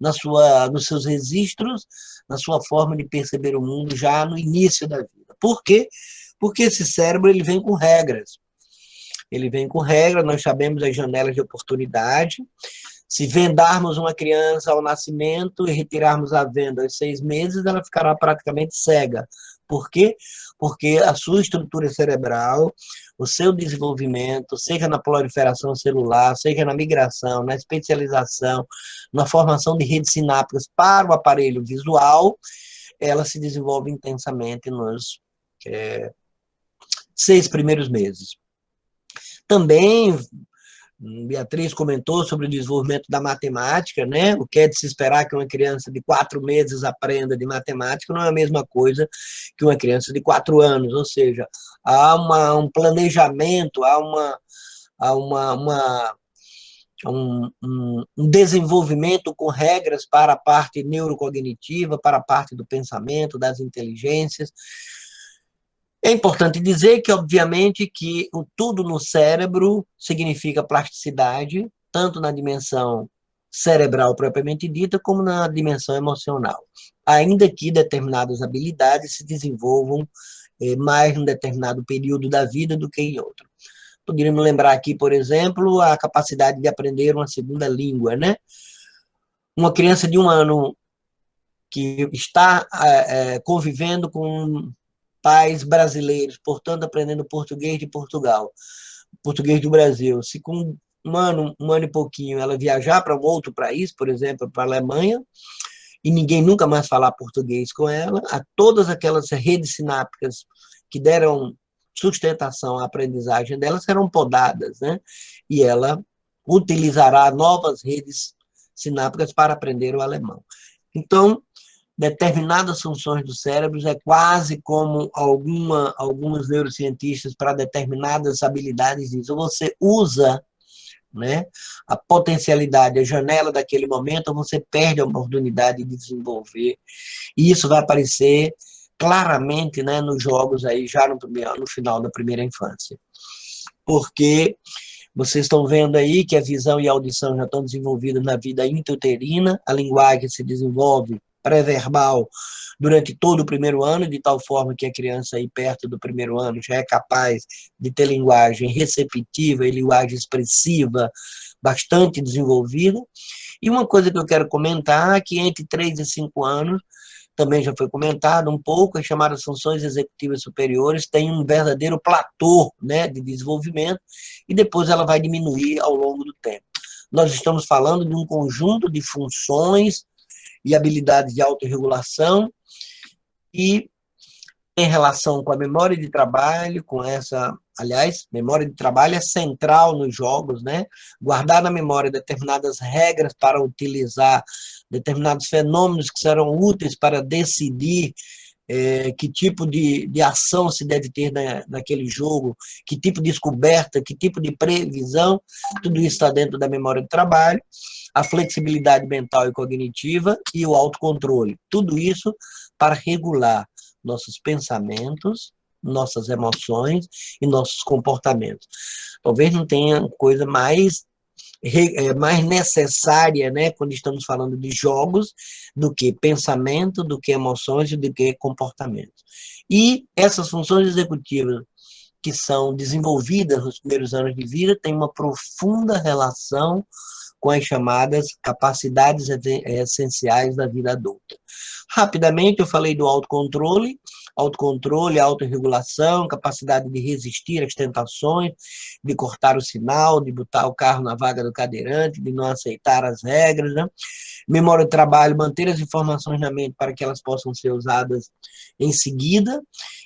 nos seus registros, na sua forma de perceber o mundo já no início da vida. Por quê? Porque esse cérebro ele vem com regras. Ele vem com regras, nós sabemos as janelas de oportunidade. Se vendarmos uma criança ao nascimento e retirarmos a venda aos 6 meses, ela ficará praticamente cega. Por quê? Porque a sua estrutura cerebral, o seu desenvolvimento, seja na proliferação celular, seja na migração, na especialização, na formação de redes sinápticas para o aparelho visual, ela se desenvolve intensamente nos 6 primeiros meses. Também Beatriz comentou sobre o desenvolvimento da matemática, né? O que é de se esperar que uma criança de 4 meses aprenda de matemática não é a mesma coisa que uma criança de 4 anos, ou seja, há um planejamento, há um desenvolvimento com regras para a parte neurocognitiva, para a parte do pensamento, das inteligências. É importante dizer que, obviamente, que o tudo no cérebro significa plasticidade, tanto na dimensão cerebral propriamente dita, como na dimensão emocional. Ainda que determinadas habilidades se desenvolvam mais em um determinado período da vida do que em outro. Poderíamos lembrar aqui, por exemplo, a capacidade de aprender uma segunda língua, né? Uma criança de 1 ano que está convivendo com pais brasileiros, portanto, aprendendo português de Portugal, português do Brasil. Se com 1 ano e pouquinho, ela viajar para um outro país, por exemplo, para a Alemanha, e ninguém nunca mais falar português com ela, todas aquelas redes sinápticas que deram sustentação à aprendizagem dela serão podadas, né? E ela utilizará novas redes sinápticas para aprender o alemão. Então, determinadas funções do cérebro é quase como alguns neurocientistas para determinadas habilidades dizem, você usa, né, a potencialidade, a janela daquele momento, você perde a oportunidade de desenvolver, e isso vai aparecer claramente, né, nos jogos aí já no final da primeira infância. Porque vocês estão vendo aí que a visão e a audição já estão desenvolvidas na vida intrauterina, a linguagem se desenvolve pré-verbal durante todo o primeiro ano, de tal forma que a criança aí perto do primeiro ano já é capaz de ter linguagem receptiva e linguagem expressiva bastante desenvolvida. E uma coisa que eu quero comentar é que entre 3 e 5 anos também já foi comentado um pouco, as chamadas funções executivas superiores têm um verdadeiro platô, né, de desenvolvimento, e depois ela vai diminuir ao longo do tempo. Nós estamos falando de um conjunto de funções e habilidades de autorregulação e em relação com a memória de trabalho, com essa, aliás, memória de trabalho é central nos jogos, né? Guardar na memória determinadas regras para utilizar determinados fenômenos que serão úteis para decidir que tipo de ação se deve ter naquele jogo, que tipo de descoberta, que tipo de previsão, tudo isso está dentro da memória de trabalho, a flexibilidade mental e cognitiva e o autocontrole, tudo isso para regular nossos pensamentos, nossas emoções e nossos comportamentos. Talvez não tenha coisa mais necessária, né, quando estamos falando de jogos, do que pensamento, do que emoções e do que comportamento. E essas funções executivas que são desenvolvidas nos primeiros anos de vida têm uma profunda relação com as chamadas capacidades essenciais da vida adulta. Rapidamente, eu falei do autocontrole, autorregulação, capacidade de resistir às tentações, de cortar o sinal, de botar o carro na vaga do cadeirante, de não aceitar as regras, né? Memória de trabalho, manter as informações na mente para que elas possam ser usadas em seguida,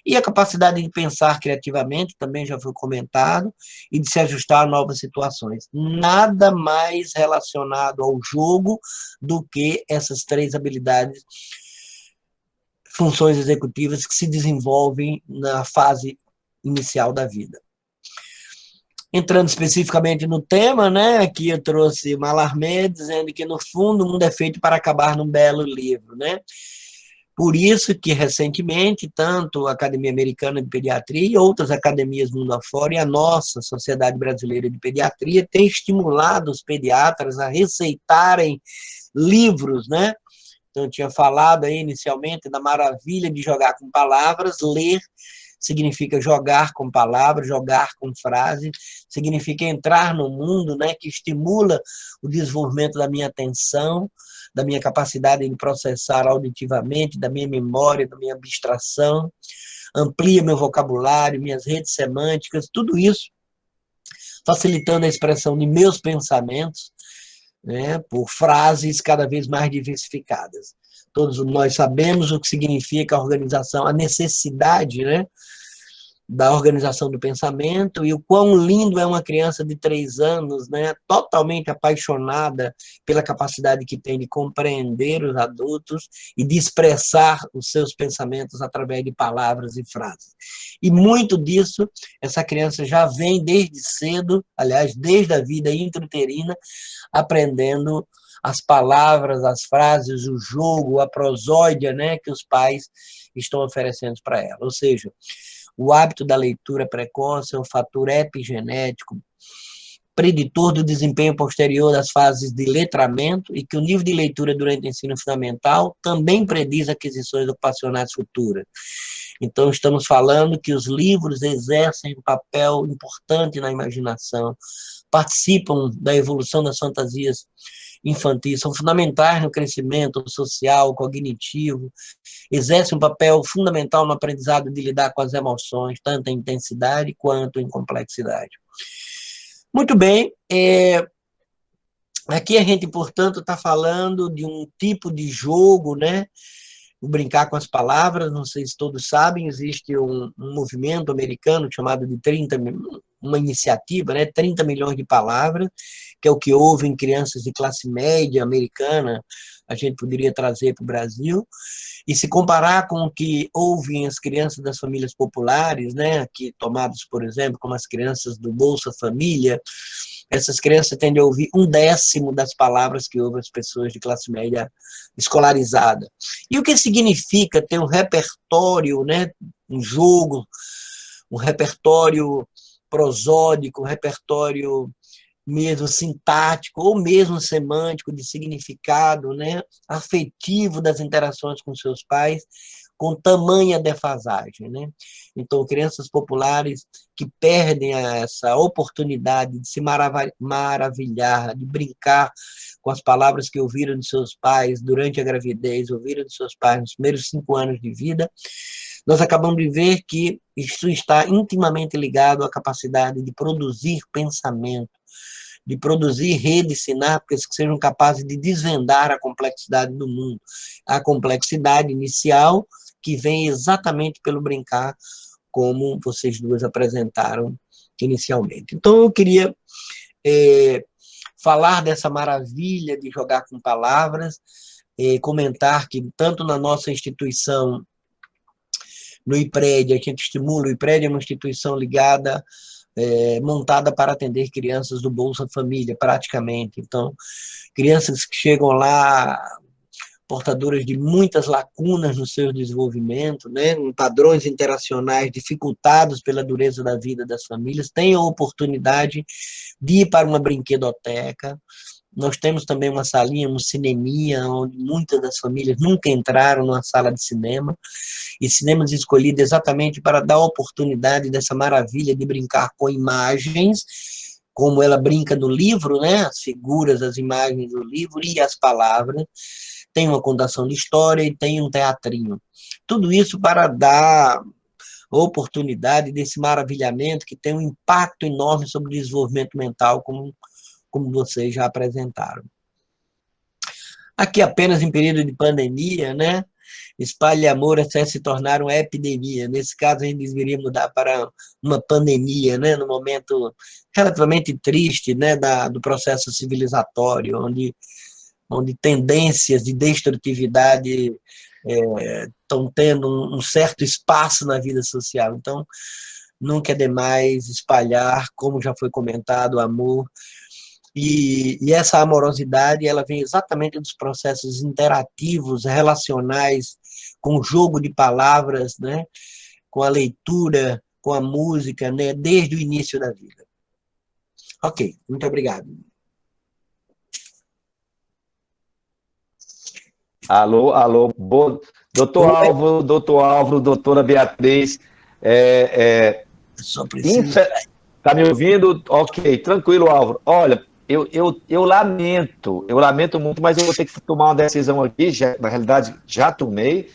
e a capacidade de pensar criativamente, também já foi comentado, e de se ajustar a novas situações. Nada mais relacionado ao jogo do que essas três habilidades, funções executivas que se desenvolvem na fase inicial da vida. Entrando especificamente no tema, né, aqui eu trouxe Mallarmé dizendo que, no fundo, o mundo é feito para acabar num belo livro, né? Por isso que, recentemente, tanto a Academia Americana de Pediatria e outras academias mundo afora, e a nossa Sociedade Brasileira de Pediatria, tem estimulado os pediatras a receitarem livros, né? Então, eu tinha falado aí inicialmente da maravilha de jogar com palavras. Ler significa jogar com palavras, jogar com frases, significa entrar no mundo, né, que estimula o desenvolvimento da minha atenção, da minha capacidade de processar auditivamente, da minha memória, da minha abstração, amplia meu vocabulário, minhas redes semânticas, tudo isso facilitando a expressão de meus pensamentos, né, por frases cada vez mais diversificadas. Todos nós sabemos o que significa a organização, a necessidade, né, da organização do pensamento, e o quão lindo é uma criança de 3 anos, né, totalmente apaixonada pela capacidade que tem de compreender os adultos e de expressar os seus pensamentos através de palavras e frases. E muito disso, essa criança já vem desde cedo, aliás, desde a vida intrauterina, aprendendo as palavras, as frases, o jogo, a prosódia, né, que os pais estão oferecendo para ela. Ou seja, o hábito da leitura precoce é um fator epigenético, preditor do desempenho posterior das fases de letramento, e que o nível de leitura durante o ensino fundamental também prediz aquisições ocupacionais futuras. Então, estamos falando que os livros exercem um papel importante na imaginação, participam da evolução das fantasias infantis, são fundamentais no crescimento social, cognitivo, exercem um papel fundamental no aprendizado de lidar com as emoções, tanto em intensidade quanto em complexidade. Muito bem, aqui a gente, portanto, está falando de um tipo de jogo, né? Vou brincar com as palavras, não sei se todos sabem, existe um movimento americano chamado de uma iniciativa, né, 30 milhões de palavras, que é o que houve em crianças de classe média americana, a gente poderia trazer para o Brasil, e se comparar com o que houve em as crianças das famílias populares, né, aqui tomados, por exemplo, como as crianças do Bolsa Família, essas crianças tendem a ouvir 1/10 das palavras que ouvem as pessoas de classe média escolarizada. E o que significa ter um repertório, né, um jogo, um repertório prosódico, um repertório mesmo sintático, ou mesmo semântico, de significado, né, afetivo das interações com seus pais? com tamanha defasagem, né? Então, crianças populares que perdem essa oportunidade de se maravilhar, de brincar com as palavras que ouviram de seus pais durante a gravidez, ouviram de seus pais nos primeiros 5 anos de vida, nós acabamos de ver que isso está intimamente ligado à capacidade de produzir pensamento, de produzir redes sinápticas que sejam capazes de desvendar a complexidade do mundo. A complexidade inicial que vem exatamente pelo brincar, como vocês duas apresentaram inicialmente. Então, eu queria falar dessa maravilha de jogar com palavras, comentar que tanto na nossa instituição, no IPRED, a gente estimula, o IPRED é uma instituição ligada, montada para atender crianças do Bolsa Família, praticamente. Então, crianças que chegam lá portadoras de muitas lacunas no seu desenvolvimento, né, com padrões interacionais dificultados pela dureza da vida das famílias, têm a oportunidade de ir para uma brinquedoteca. Nós temos também uma salinha, um cineminha, onde muitas das famílias nunca entraram numa sala de cinema, e cinemas escolhidos exatamente para dar a oportunidade dessa maravilha de brincar com imagens, como ela brinca no livro, né, as figuras, as imagens do livro e as palavras. Tem uma contação de história e tem um teatrinho. Tudo isso para dar oportunidade desse maravilhamento que tem um impacto enorme sobre o desenvolvimento mental, como vocês já apresentaram. Aqui apenas em período de pandemia, né? Espalhe amor até se tornar uma epidemia. Nesse caso, a gente deveria mudar para uma pandemia, né? No momento relativamente triste, né? Do processo civilizatório, onde tendências de destrutividade estão tendo um certo espaço na vida social. Então, nunca é demais espalhar, como já foi comentado, o amor. E essa amorosidade, ela vem exatamente dos processos interativos, relacionais, com o jogo de palavras, né? Com a leitura, com a música, né? Desde o início da vida. Ok, muito obrigado. Alô, alô, doutor Álvaro, doutora Beatriz, Só preciso... Tá me ouvindo? Ok, tranquilo, Álvaro. Olha, eu lamento muito, mas eu vou ter que tomar uma decisão aqui, na realidade já tomei,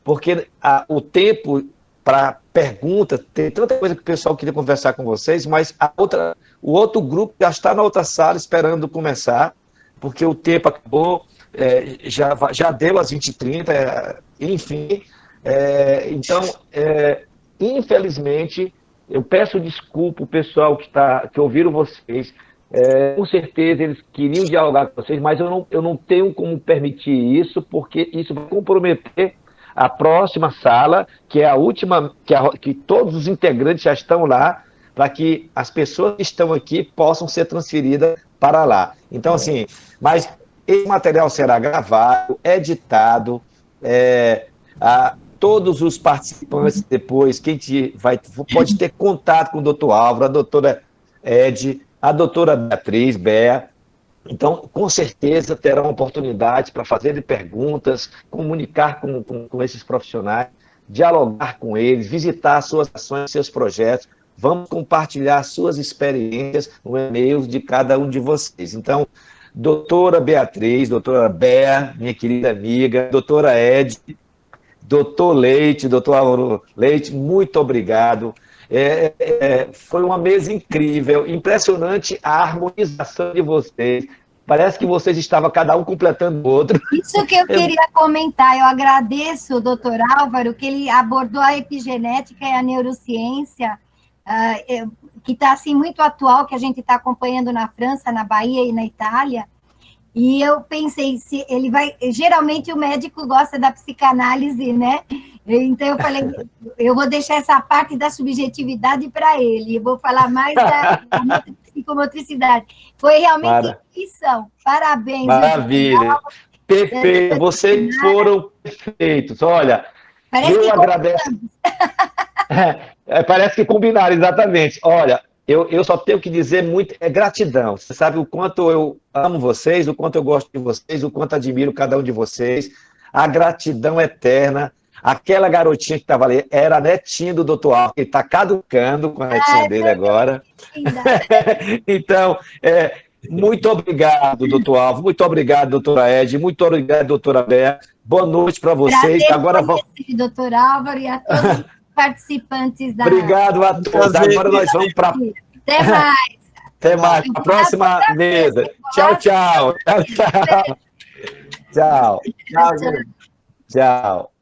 porque o tempo para perguntas, tem tanta coisa que o pessoal queria conversar com vocês, mas o outro grupo já está na outra sala esperando começar, porque o tempo acabou, já deu às 20h30, enfim. Então, infelizmente, eu peço desculpa ao pessoal que ouviram vocês. Com certeza eles queriam dialogar com vocês, mas eu não tenho como permitir isso, porque isso vai comprometer a próxima sala, que é a última, que todos os integrantes já estão lá, para que as pessoas que estão aqui possam ser transferidas para lá. Então, assim, mas esse material será gravado, editado, todos os participantes depois, pode ter contato com o doutor Álvaro, a doutora Ed, a doutora Beatriz, Bea. Então, com certeza, terão oportunidade para fazer perguntas, comunicar com esses profissionais, dialogar com eles, visitar suas ações, seus projetos. Vamos compartilhar suas experiências no e-mail de cada um de vocês. Então, doutora Beatriz, doutora Bea, minha querida amiga, doutora Ed, doutor Leite, doutor Álvaro Leite, muito obrigado. Foi uma mesa incrível, impressionante a harmonização de vocês. Parece que vocês estavam cada um completando o outro. Isso que eu queria comentar. Eu agradeço o doutor Álvaro, que ele abordou a epigenética e a neurociência, que está assim, muito atual, que a gente está acompanhando na França, na Bahia e na Itália. E eu pensei, se ele vai... Geralmente o médico gosta da psicanálise, né? Então eu falei, eu vou deixar essa parte da subjetividade para ele, eu vou falar mais da psicomotricidade. Foi realmente intuição. Parabéns. Maravilha. Perfeito. Vocês foram perfeitos. Olha, eu agradeço. Parece que combinaram, exatamente. Olha, eu só tenho que dizer muito, gratidão. Você sabe o quanto eu amo vocês, o quanto eu gosto de vocês, o quanto admiro cada um de vocês. A gratidão eterna. Aquela garotinha que estava ali era a netinha do doutor Álvaro, que está caducando com a netinha dele agora. Então, muito obrigado, doutor Álvaro. Muito obrigado, doutora Ed. Muito obrigado, doutora Bea. Boa noite para vocês. Agora vamos. Doutor Álvaro, e a todos os participantes da... Obrigado a todos. Agora nós vamos para... Até mais. Até mais. A próxima mesa. Tchau, tchau. Tchau, tchau. Tchau. Tchau, gente. Tchau.